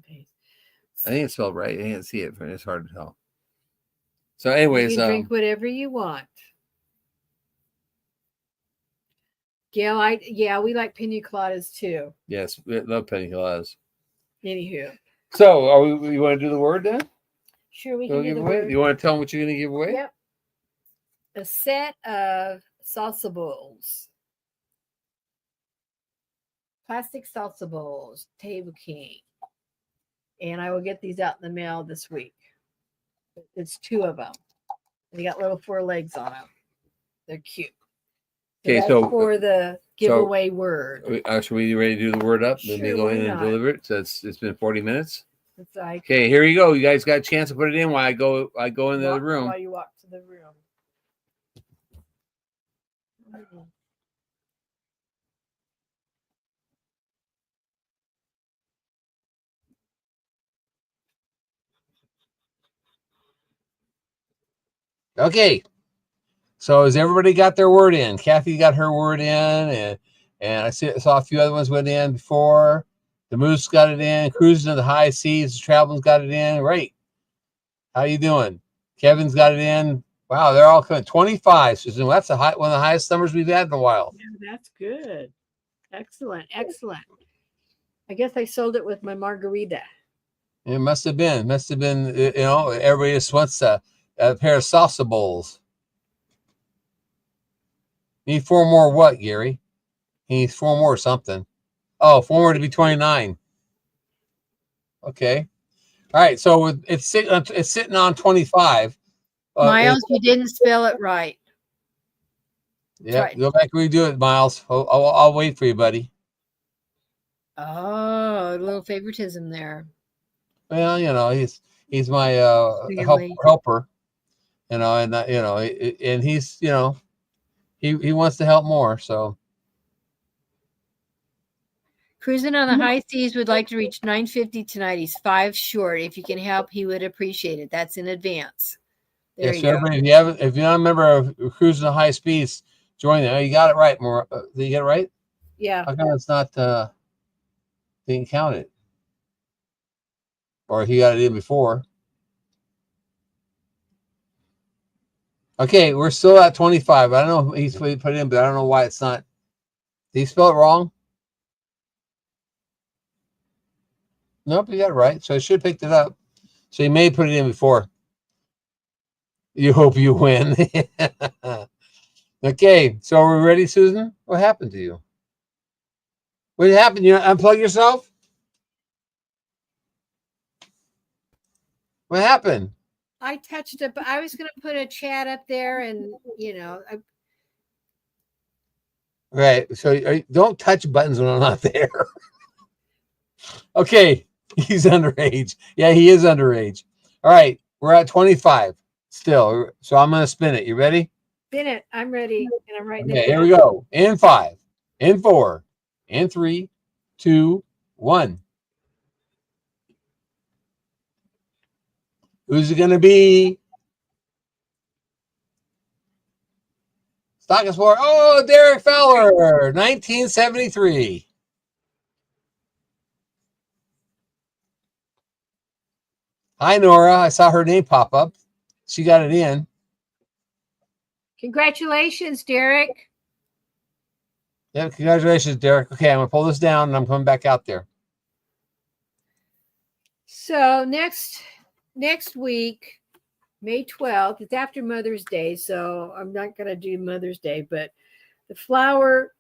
I think it's spelled right. I can't see it, but it's hard to tell. So, anyways, you can drink whatever you want. Gail, we like pina coladas too. Yes, we love pina coladas. Anywho. So, you want to do the word then? Sure, we can do the word. You want to tell them what you're going to give away? Yep. A set of salsa bowls. Plastic salsa bowls, Table King. And I will get these out in the mail this week. It's 2 of them. They got little 4 legs on them. They're cute. Okay, so for the giveaway word. Should we ready to do the word up? Sure, Let me go in and deliver it. So it's been 40 minutes. It's like, okay, here you go. You guys got a chance to put it in while I go in the other room. While you walk to the room. Okay. So has everybody got their word in? Kathy got her word in, and I saw a few other ones went in before. The Moose got it in. Cruising to the high seas. Traveling's got it in. Right. How you doing? Kevin's got it in. Wow, they're all coming. 25, Susan. That's one of the highest numbers we've had in a while. Yeah, that's good. Excellent. Excellent. I guess I sold it with my margarita. It must have been. Everybody just wants a pair of salsa bowls. Need 4 more what, Gary? He needs 4 more something. Oh, 4 more to be 29. Okay. All right. So it's sitting on 25. Miles, you didn't spell it right. Yeah. Right. Go back and redo it, Miles. I'll wait for you, buddy. Oh, a little favoritism there. Well, he's my Really? helper. And he's he wants to help more. So. Cruising on the high seas would like to reach 950 tonight. He's 5 short. If you can help, he would appreciate it. That's in advance. There you go. Everybody, if you're not a member of Cruising at High Speeds, join them. You got it right. More, did you get it right? Yeah. How come it's not being counted? Or he got it in before? Okay, we're still at 25. I don't know if he's put it in, but I don't know why it's not. Did he spell it wrong? Nope, you got it right. So I should have picked it up. So he may put it in before. You hope you win. Okay, so are we ready, Susan? What happened to you? What happened? You unplug yourself? What happened? I touched it, but I was going to put a chat up there and, Right. So don't touch buttons when I'm not there. Okay. He's underage. Yeah, he is underage. All right. We're at 25 still. So I'm going to spin it. You ready? Spin it. I'm ready. And I'm writing Okay, it here down. we go. In 5, in 4, in 3, 2, 1. Who's it going to be? Stock is for, Derek Fowler, 1973. Hi, Nora. I saw her name pop up. She got it in. Congratulations, Derek. Yeah, congratulations, Derek. Okay, I'm going to pull this down and I'm coming back out there. So next week, May 12th, it's after Mother's Day, so I'm not going to do Mother's Day, but the flower,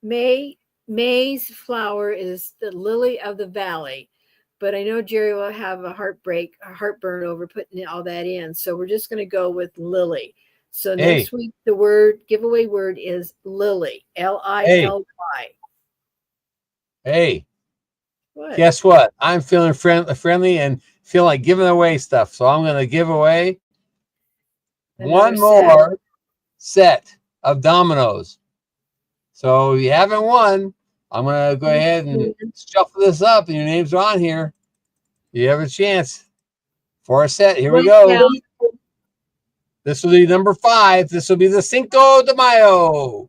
May's flower is the lily of the valley. But I know Jerry will have a heartburn over putting all that in. So we're just going to go with lily. So next week, the giveaway word is lily, Lily. Hey, what? Guess what? I'm feeling friendly and feel like giving away stuff. So I'm going to give away one more set of dominoes. So if you haven't won, I'm going to go ahead and shuffle this up and your names are on here. You have a chance for a set. Here we go. This will be number 5. This will be the Cinco de Mayo.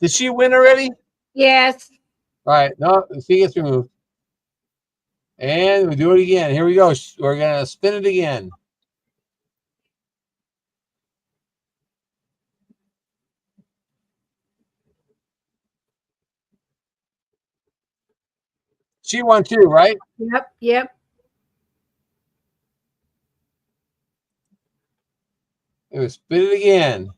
Did she win already? Yes. All right. No, she gets removed. And we do it again. Here we go. We're going to spin it again. She won too, right? Yep. It was spin it again.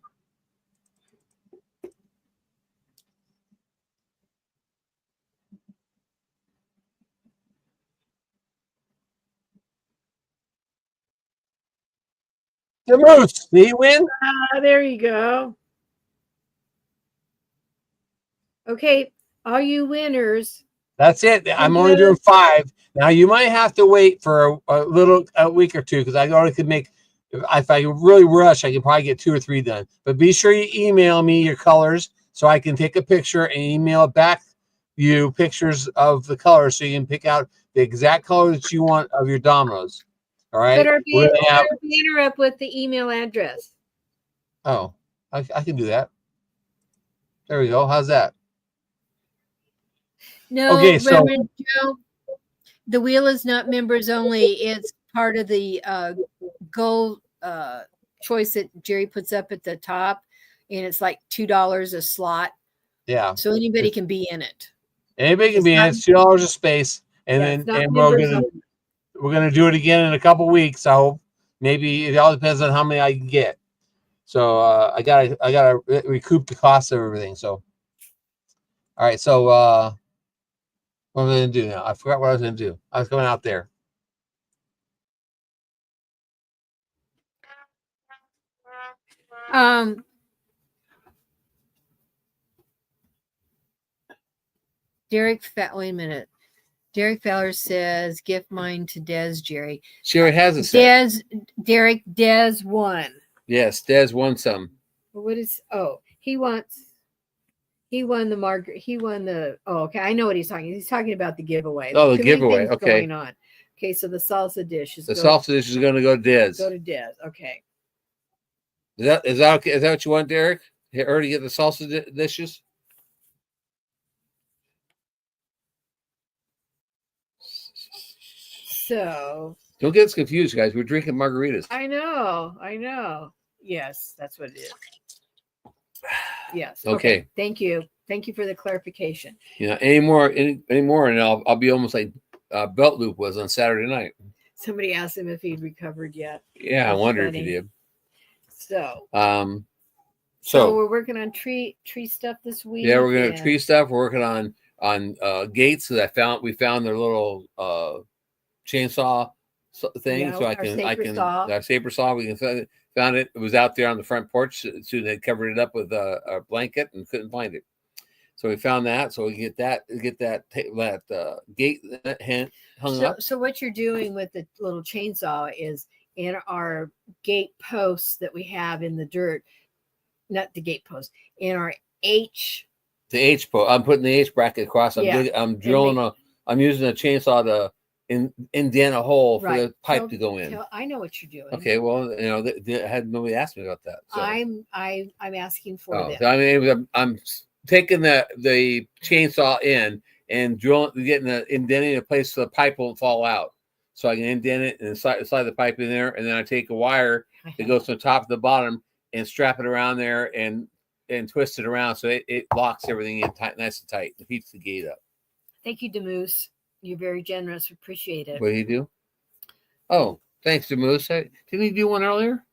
The Moose. Did he win? There you go. Okay, all you winners. That's it. I'm only doing 5. Now you might have to wait for a week or two because I already could make. If I really rush, I can probably get 2 or 3 done. But be sure you email me your colors so I can take a picture and email it back you pictures of the colors so you can pick out the exact color that you want of your dominoes. All right. Better interrupt with the email address. Oh, I can do that. There we go. How's that? No, Okay, so Reverend Joe, the wheel is not members only. It's part of the goal choice that Jerry puts up at the top, and it's like $2 a slot, yeah, so anybody can be in it. anybody can It's be in. not- It's $2 a space, and Yeah, it's then not and members only. we're gonna do it again in a couple weeks. I hope. Maybe it all depends on how many I can get. So I gotta recoup the cost of everything. So all right. So what am I gonna do now? I forgot what I was gonna do. I was going out there. Wait a minute. Derek Fowler says, gift mine to Des, Jerry. She already has a set. Des won. Yes, Des won some. What is, he won the, okay. I know what he's talking. He's talking about the giveaway. Oh, the Too many giveaway. things Okay. going on. Okay, so the salsa dish is The salsa dish is going to go to Des. Go to Des. Okay. Is that okay? Is that what you want, Derek? Her to get the salsa dishes? So don't get us confused, guys. We're drinking margaritas. I know. Yes, that's what it is. Yes. Okay. Thank you for the clarification. Any more, and I'll be almost like Belt Loop was on Saturday night. Somebody asked him if he'd recovered yet. Yeah, I wonder if he did. So we're working on tree stuff this week. Yeah, we're gonna tree stuff. We're working on gates that we found their little chainsaw thing. Yeah, so our saber saw. We can found it. It was out there on the front porch. So they covered it up with a blanket and couldn't find it. So we found that. So we get that gate hung up. So what you're doing with the little chainsaw is in our gate posts that we have in the dirt, not the gate post, in our H. The H post. I'm putting the H bracket across. I'm drilling I'm using a chainsaw to indent a hole for the pipe to go in. I know what you're doing. Okay, well, had nobody asked me about that. So. I'm asking for that. So I'm taking the chainsaw in and indenting a place so the pipe won't fall out. So I can indent it and slide the pipe in there, and then I take a wire that goes from the top to the bottom and strap it around there and twist it around so it locks everything in tight, nice and tight. It keeps the gate up. Thank you, Demoose. You're very generous. Appreciate it. What did he do? Oh, thanks, Demoose. Didn't he do one earlier?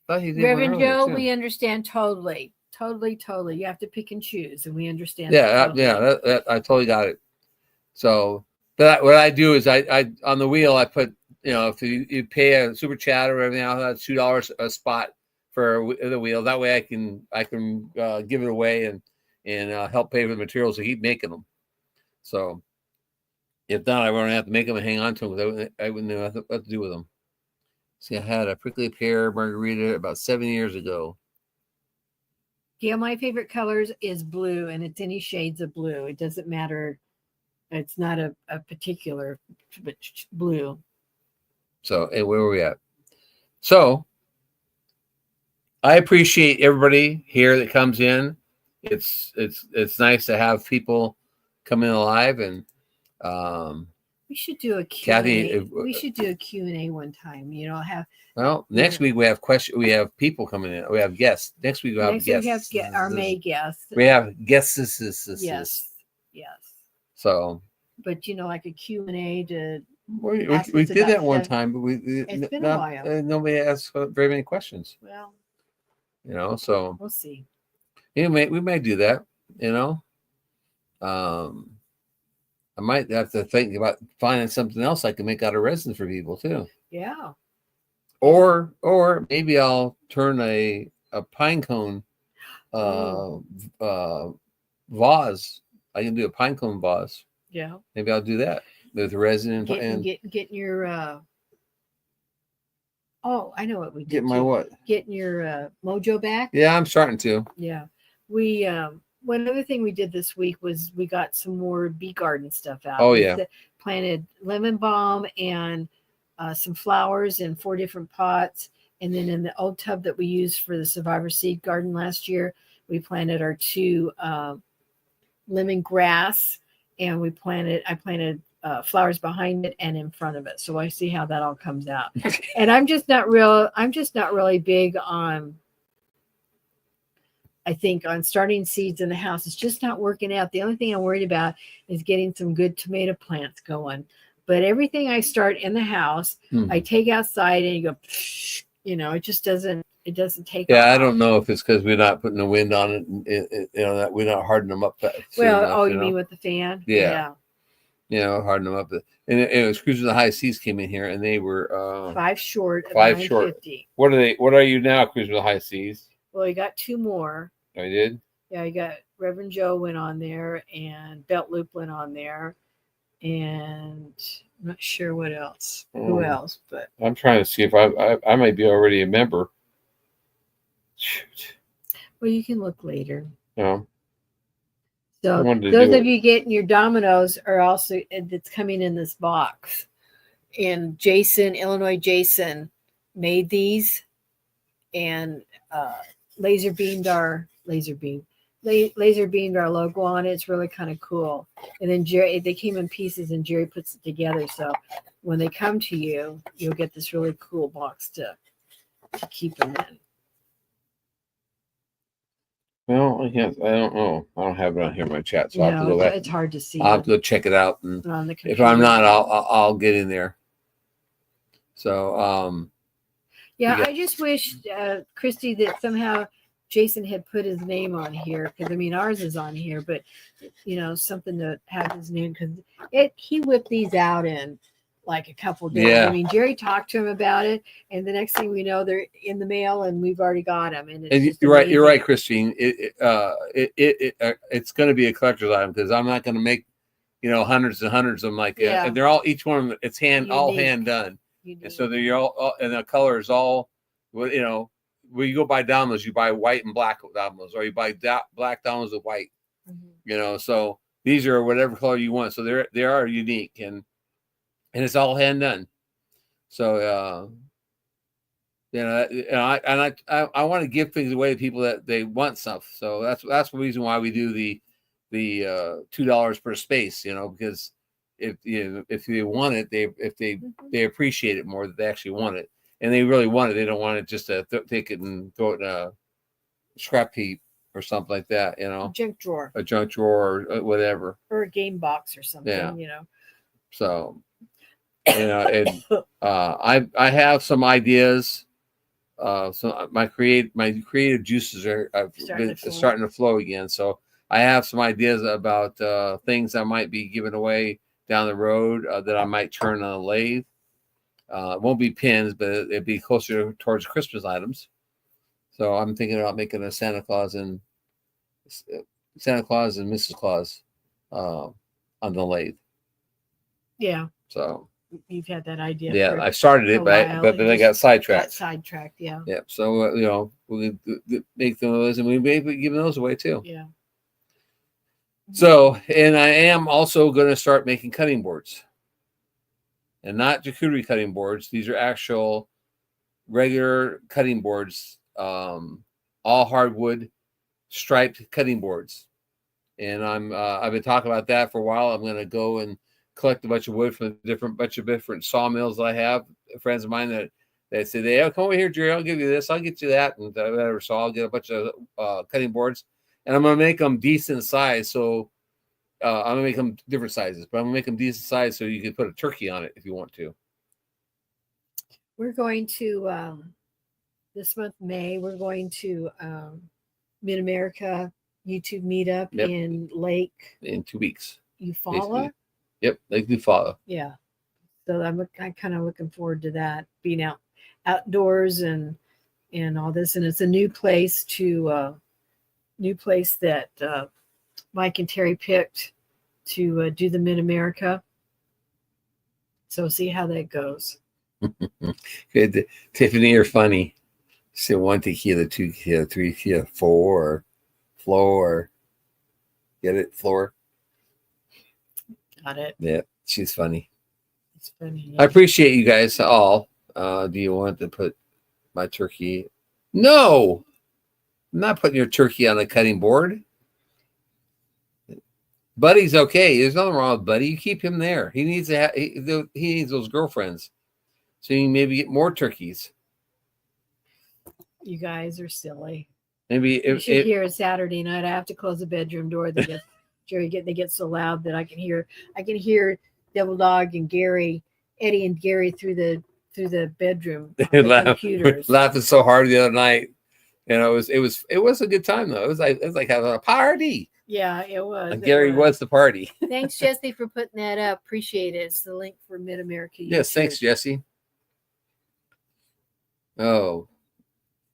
Thought he did Reverend one earlier, Joe, too. We understand totally. You have to pick and choose, and we understand. Yeah, that I totally got it. So, but what I do is I on the wheel I put if you pay a super chat or everything else, that's $2 a spot for the wheel. That way I can give it away and help pay for the materials to keep making them. So. If not, I wouldn't have to make them and hang on to them because I wouldn't know what to do with them. See, I had a prickly pear margarita about 7 years ago. Yeah, my favorite colors is blue, and it's any shades of blue. It doesn't matter. It's not a particular blue. So, where were we at? So, I appreciate everybody here that comes in. It's nice to have people come in alive and. We should do a Q&A. We should do a Q&A one time. Next week we have questions. We have people coming in. We have guests. Next week we have guests. We have our May guests. We have guests. Yes. So. But like a Q&A to. We did that one time, but it's been a while. Nobody asked very many questions. Well. So. We'll see. We may do that. I might have to think about finding something else I can make out of resin for people too. Yeah. Or maybe I'll turn a pine cone vase. I can do a pine cone vase. Yeah. Maybe I'll do that with resin and getting your. I know what we did. Get my what? Getting your mojo back. Yeah, I'm starting to. Yeah, we. One other thing we did this week was we got some more bee garden stuff out. Oh, yeah. Planted lemon balm and some flowers in 4 different pots. And then in the old tub that we used for the Survivor Seed Garden last year, We planted our 2 lemongrass, and I planted flowers behind it and in front of it. So I see how that all comes out. And I'm just not really big on, I think, on starting seeds in the house. It's just not working out. The only thing I'm worried about is getting some good tomato plants going. But everything I start in the house, I take outside and you go, it just doesn't take off. I don't know if it's because we're not putting the wind on it, that we're not hardening them up. Enough, you mean with the fan? Yeah. Harden them up. And it was Cruising the High Seas came in here, and they were 5 short of 950. What are they? What are you now, Cruising the High Seas? Well, you got 2 more. Oh, you did? Yeah, you got Reverend Joe went on there, and Belt Loop went on there, and I'm not sure what else. Who else? But I'm trying to see if I might be already a member. Shoot. Well, you can look later. No. So those of you getting your Dominoes are also, it's coming in this box. And Illinois Jason made these and laser beamed our logo on it. It's really kind of cool. And then they came in pieces and Jerry puts it together. So when they come to you, you'll get this really cool box to keep them in. Well, I don't know. I don't have it on here in my chat, so I'll have to go back. It's hard to see. I'll have to go check it out, and if I'm not, I'll get in there. So, I just wish, Christy, that somehow Jason had put his name on here, because ours is on here, but something to have his name, because he whipped these out in like a couple days. Yeah. Jerry talked to him about it, and the next thing we know, they're in the mail, and we've already got them. And you're right. You're right, Christine. It's going to be a collector's item, because I'm not going to make, hundreds and hundreds of them like that. And they're all, each one of them, it's all hand done. And so they're all, and the color is all, when you go buy Dominoes, you buy white and black Dominoes, or you buy black Dominoes with white. Mm-hmm. So these are whatever color you want. So they are unique, and it's all hand done. So I want to give things away to people that they want stuff. So that's the reason why we do the $2 per space. Because if they want it, they appreciate it more, that they actually want it, and they really want it. They don't want it just to take it and throw it in a scrap heap or something like that. A junk drawer or whatever, or a game box or something. So. And I have some ideas. So my creative juices are starting to flow again. So I have some ideas about things I might be giving away down the road that I might turn on a lathe. It won't be pins, but it'd be closer towards Christmas items. So I'm thinking about making a Santa Claus and Mrs. Claus on the lathe. Yeah. So. You've had that idea. Yeah, I started it, but then I got sidetracked. Yeah. Yeah. So we make those, and we may be giving those away too. Yeah. So, and I am also going to start making cutting boards, and not charcuterie cutting boards. These are actual regular cutting boards, all hardwood striped cutting boards. And I've been talking about that for a while. I'm going to go and collect a bunch of wood from a bunch of different sawmills I have. Friends of mine that say, "Hey, come over here, Jerry. I'll give you this. I'll get you that," and whatever. So I'll get a bunch of cutting boards, and I'm gonna make them decent size. So I'm gonna make them different sizes, but I'm gonna make them decent size so you can put a turkey on it if you want to. We're going to this month, May. We're going to Mid America YouTube meetup in Lake in 2 weeks. Eufaula. Yep, Lake Eufaula. Yeah, so I'm kind of looking forward to that, being outdoors and all this, and it's a new place that Mike and Terry picked to do the Mid America. So see how that goes. Good, Tiffany, you're funny. So 1 tequila, 2 tequila, 3 tequila, 4 floor. Get it, floor. Got it. Yeah, she's funny. It's funny. Yeah. I appreciate you guys all. Do you want to put my turkey? No. I'm not putting your turkey on the cutting board. Buddy's okay. There's nothing wrong with Buddy. You keep him there. He needs to he needs those girlfriends, so you can maybe get more turkeys. You guys are silly. Maybe You should hear Saturday night. I have to close the bedroom door. They get so loud that I can hear Devil Dog and Eddie and Gary through the bedroom computers. Laughing so hard the other night. You know, it was a good time though. It was like having a party. Yeah, it was. And Gary was the party. Thanks, Jesse, for putting that up. Appreciate it. It's the link for Mid America. Yes, thanks, Jesse. Oh,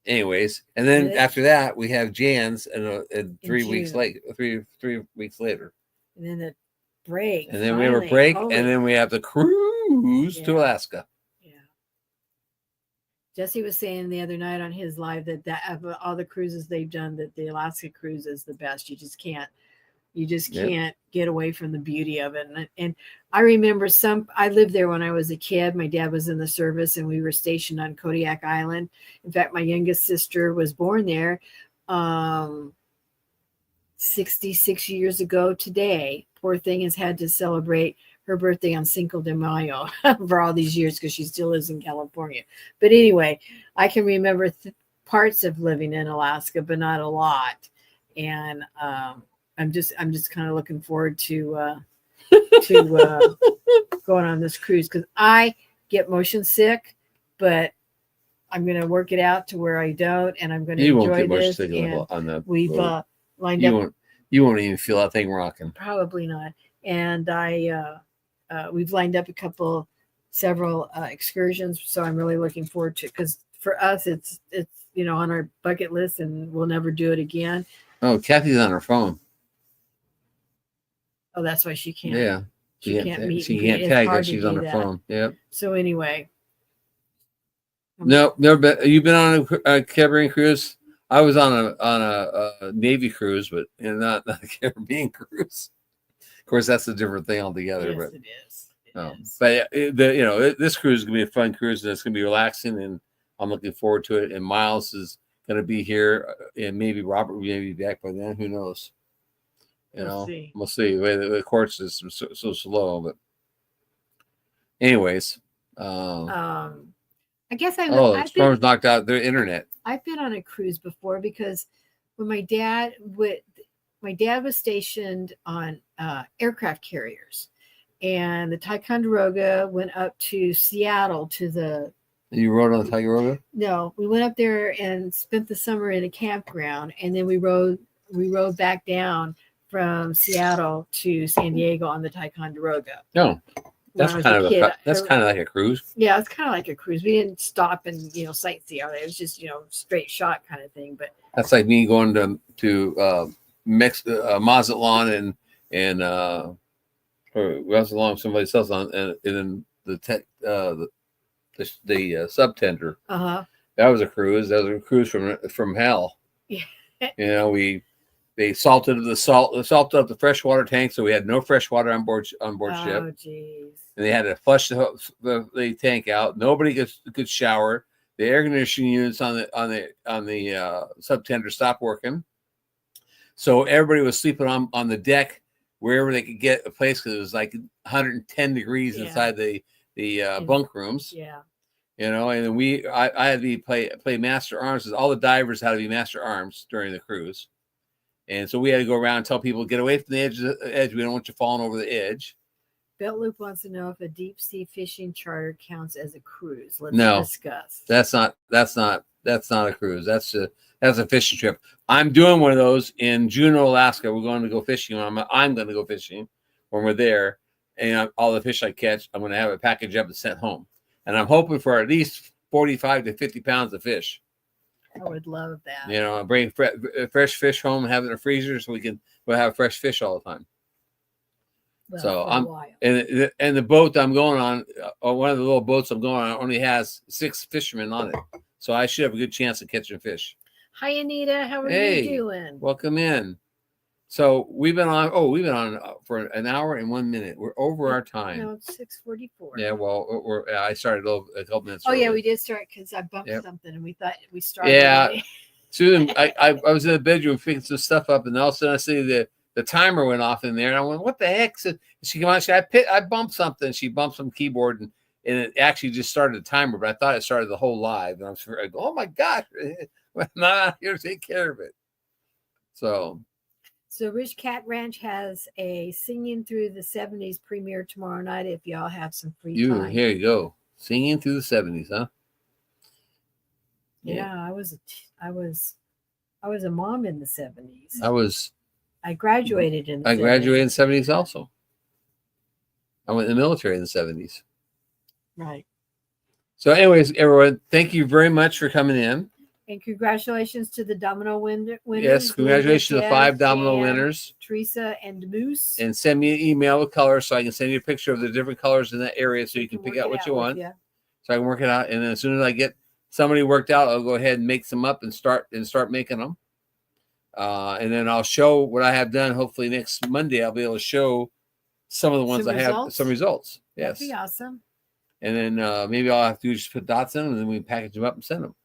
anyways, and then after that we have Jan's, and 3 weeks late, 3 weeks later, and then the break, and then we have a break, and then we have the cruise to Alaska. Jesse was saying the other night on his live that of all the cruises they've done, that the Alaska cruise is the best. You just can't get away from the beauty of it. And I remember I lived there when I was a kid. My dad was in the service and we were stationed on Kodiak Island. In fact, my youngest sister was born there 66 years ago today. Poor thing has had to celebrate her birthday on Cinco de Mayo for all these years because she still lives in California. But anyway, I can remember parts of living in Alaska, but not a lot. And I'm just kind of looking forward to going on this cruise because I get motion sick, but I'm going to work it out to where I don't, and I'm going to enjoy this. We've lined up. You won't even feel that thing rocking. Probably not. And we've lined up several excursions, so I'm really looking forward to it because for us it's on our bucket list and we'll never do it again. Oh, Kathy's on her phone. Oh, that's why she can't. Yeah, she can't meet. She can't tag because she's on her phone. Yep. So anyway, no, never been. You've been on a Caribbean cruise. I was on a Navy cruise, but not a Caribbean cruise. Of course, that's a different thing altogether. Yes, but it is. But this cruise is gonna be a fun cruise, and it's gonna be relaxing, and I'm looking forward to it. And Miles is gonna be here, and maybe Robert will be back by then. Who knows? We'll see. The course is so slow, but anyways. I guess the storm's knocked out their internet. I've been on a cruise before because when my dad was stationed on aircraft carriers, and the Ticonderoga went up to Seattle You rode on the Ticonderoga? No, we went up there and spent the summer in a campground, and then we rode back down from Seattle to San Diego on the Ticonderoga. No. That's kind of like a cruise. Yeah, it's kind of like a cruise. We didn't stop and sightsee out there. It was just straight shot kind of thing. But that's like me going to Mazatlan and Mazatlan, somebody else on, and then the subtender. That was a cruise. That was a cruise from hell. Yeah. They salted up the freshwater tank, so we had no fresh water on board ship. Oh, geez. And they had to flush the tank out. Nobody could shower. The air conditioning units on the subtender stopped working. So everybody was sleeping on the deck wherever they could get a place because it was like 110 degrees inside the bunk rooms. Yeah. And then I had to play master arms. All the divers had to be master arms during the cruise. And so we had to go around and tell people, get away from the edge. We don't want you falling over the edge. Belt Loop wants to know if a deep sea fishing charter counts as a cruise. Let's discuss. That's not a cruise. That's a fishing trip. I'm doing one of those in Juneau, Alaska. We're going to go fishing. I'm going to go fishing when we're there. And all the fish I catch, I'm going to have it packaged up and sent home. And I'm hoping for at least 45 to 50 pounds of fish. I would love that. Bring fresh fish home, have it in a freezer so we'll have fresh fish all the time. Well, so and the boat I'm going on, one of the little boats I'm going on, only has 6 fishermen on it. So I should have a good chance of catching fish. Hi, Anita. How are you doing? Welcome in. So we've been on for an hour and 1 minute. We're over our time. No, it's 6:44. Yeah, well, I started a couple minutes. Oh, yeah, we did start because I bumped something and we thought we started. Yeah, Susan, I was in the bedroom picking some stuff up, and all of a sudden I see the timer went off in there, and I went, "What the heck?" So she came on. I bumped something. She bumped some keyboard, and it actually just started the timer. But I thought it started the whole live, and I go, "Oh my gosh, I'm not here to take care of it." So Rich Cat Ranch has a Singing Through the 70s premiere tomorrow night. If y'all have some free time, here you go, Singing Through the 70s, huh? Yeah, I was a mom in the 70s. I graduated in the 70s. I graduated in the 70s also. I went in the military in the 70s. Right. So anyways, everyone, thank you very much for coming in. And congratulations to the domino winners. Yes, congratulations to the 5 domino winners. Teresa and Moose. And send me an email with colors so I can send you a picture of the different colors in that area so you can pick out what you want. So I can work it out. And then as soon as I get somebody worked out, I'll go ahead and make some up and start making them. And then I'll show what I have done. Hopefully next Monday I'll be able to show some of the ones I have some results. Yes. That'd be awesome. And then maybe all I have to do is just put dots in them, and then we package them up and send them.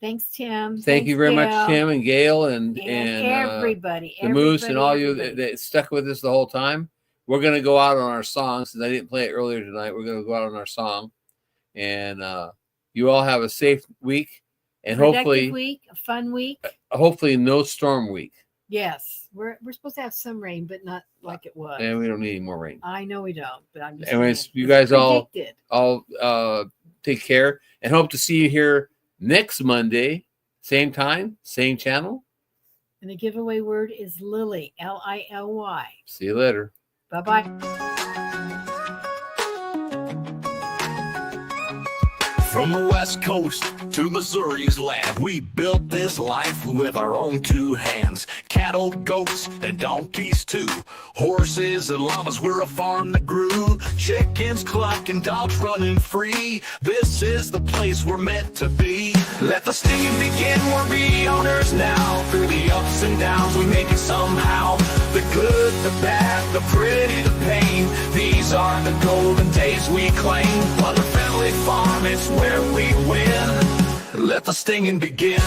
Thanks, Tim. Thank you very much, Tim and Gail and everybody. The Moose and all you that stuck with us the whole time. We're going to go out on our song since I didn't play it earlier tonight. We're going to go out on our song. And you all have a safe week. And hopefully a fun week. Hopefully no storm week. Yes. We're supposed to have some rain, but not like it was. And we don't need any more rain. I know we don't, but I'm just anyways, you guys all take care and hope to see you here next Monday, same time, same channel. And the giveaway word is Lily, Lily. See you later. Bye-bye. From the West Coast to Missouri's land, we built this life with our own 2 hands. Cattle, goats, and donkeys too. Horses and llamas, we're a farm that grew. Chickens clucking, dogs running free. This is the place we're meant to be. Let the singing begin, we're the owners now. Through the ups and downs, we make it somehow. The good, the bad, the pretty, the pain. These are the golden days we claim. Mother Family Farm, it's where we win. Let the stinging begin.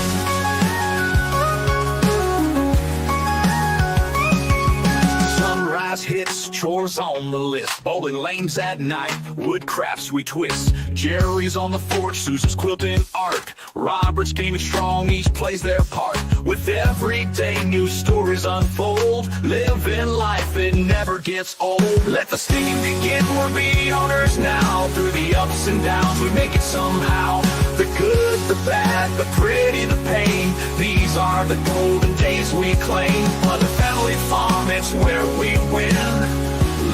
Sunrise hits, chores on the list. Bowling lanes at night, wood crafts we twist. Jerry's on the forge, Susan's quilting art. Robert's gaming strong, each plays their part. With every day new stories unfold. Living life, it never gets old. Let the singing begin, we're the owners now. Through the ups and downs, we make it somehow. The good, the bad, the pretty, the pain. These are the golden days we claim. Mother Family Farm, it's where we win.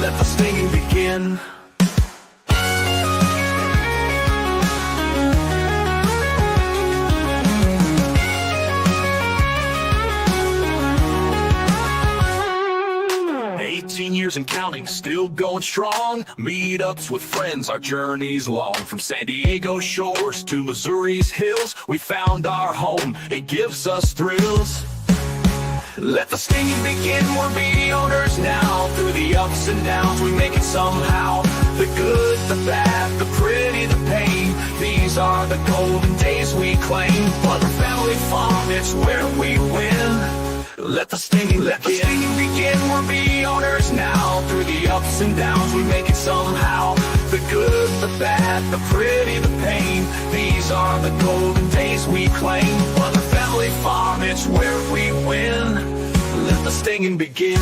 Let the singing begin. 18 years and counting, still going strong. Meetups with friends, our journey's long. From San Diego shores to Missouri's hills, we found our home, it gives us thrills. Let the singing begin, we're the owners now. Through the ups and downs, we make it somehow. The good, the bad, the pretty, the pain. These are the golden days we claim. Mother Family Farm, it's where we win. Let the singing begin, we're the owners now. Through the ups and downs, we make it somehow. The good, the bad, the pretty, the pain. These are the golden days we claim. Mother Family Farm, it's where we win. Let the singing begin.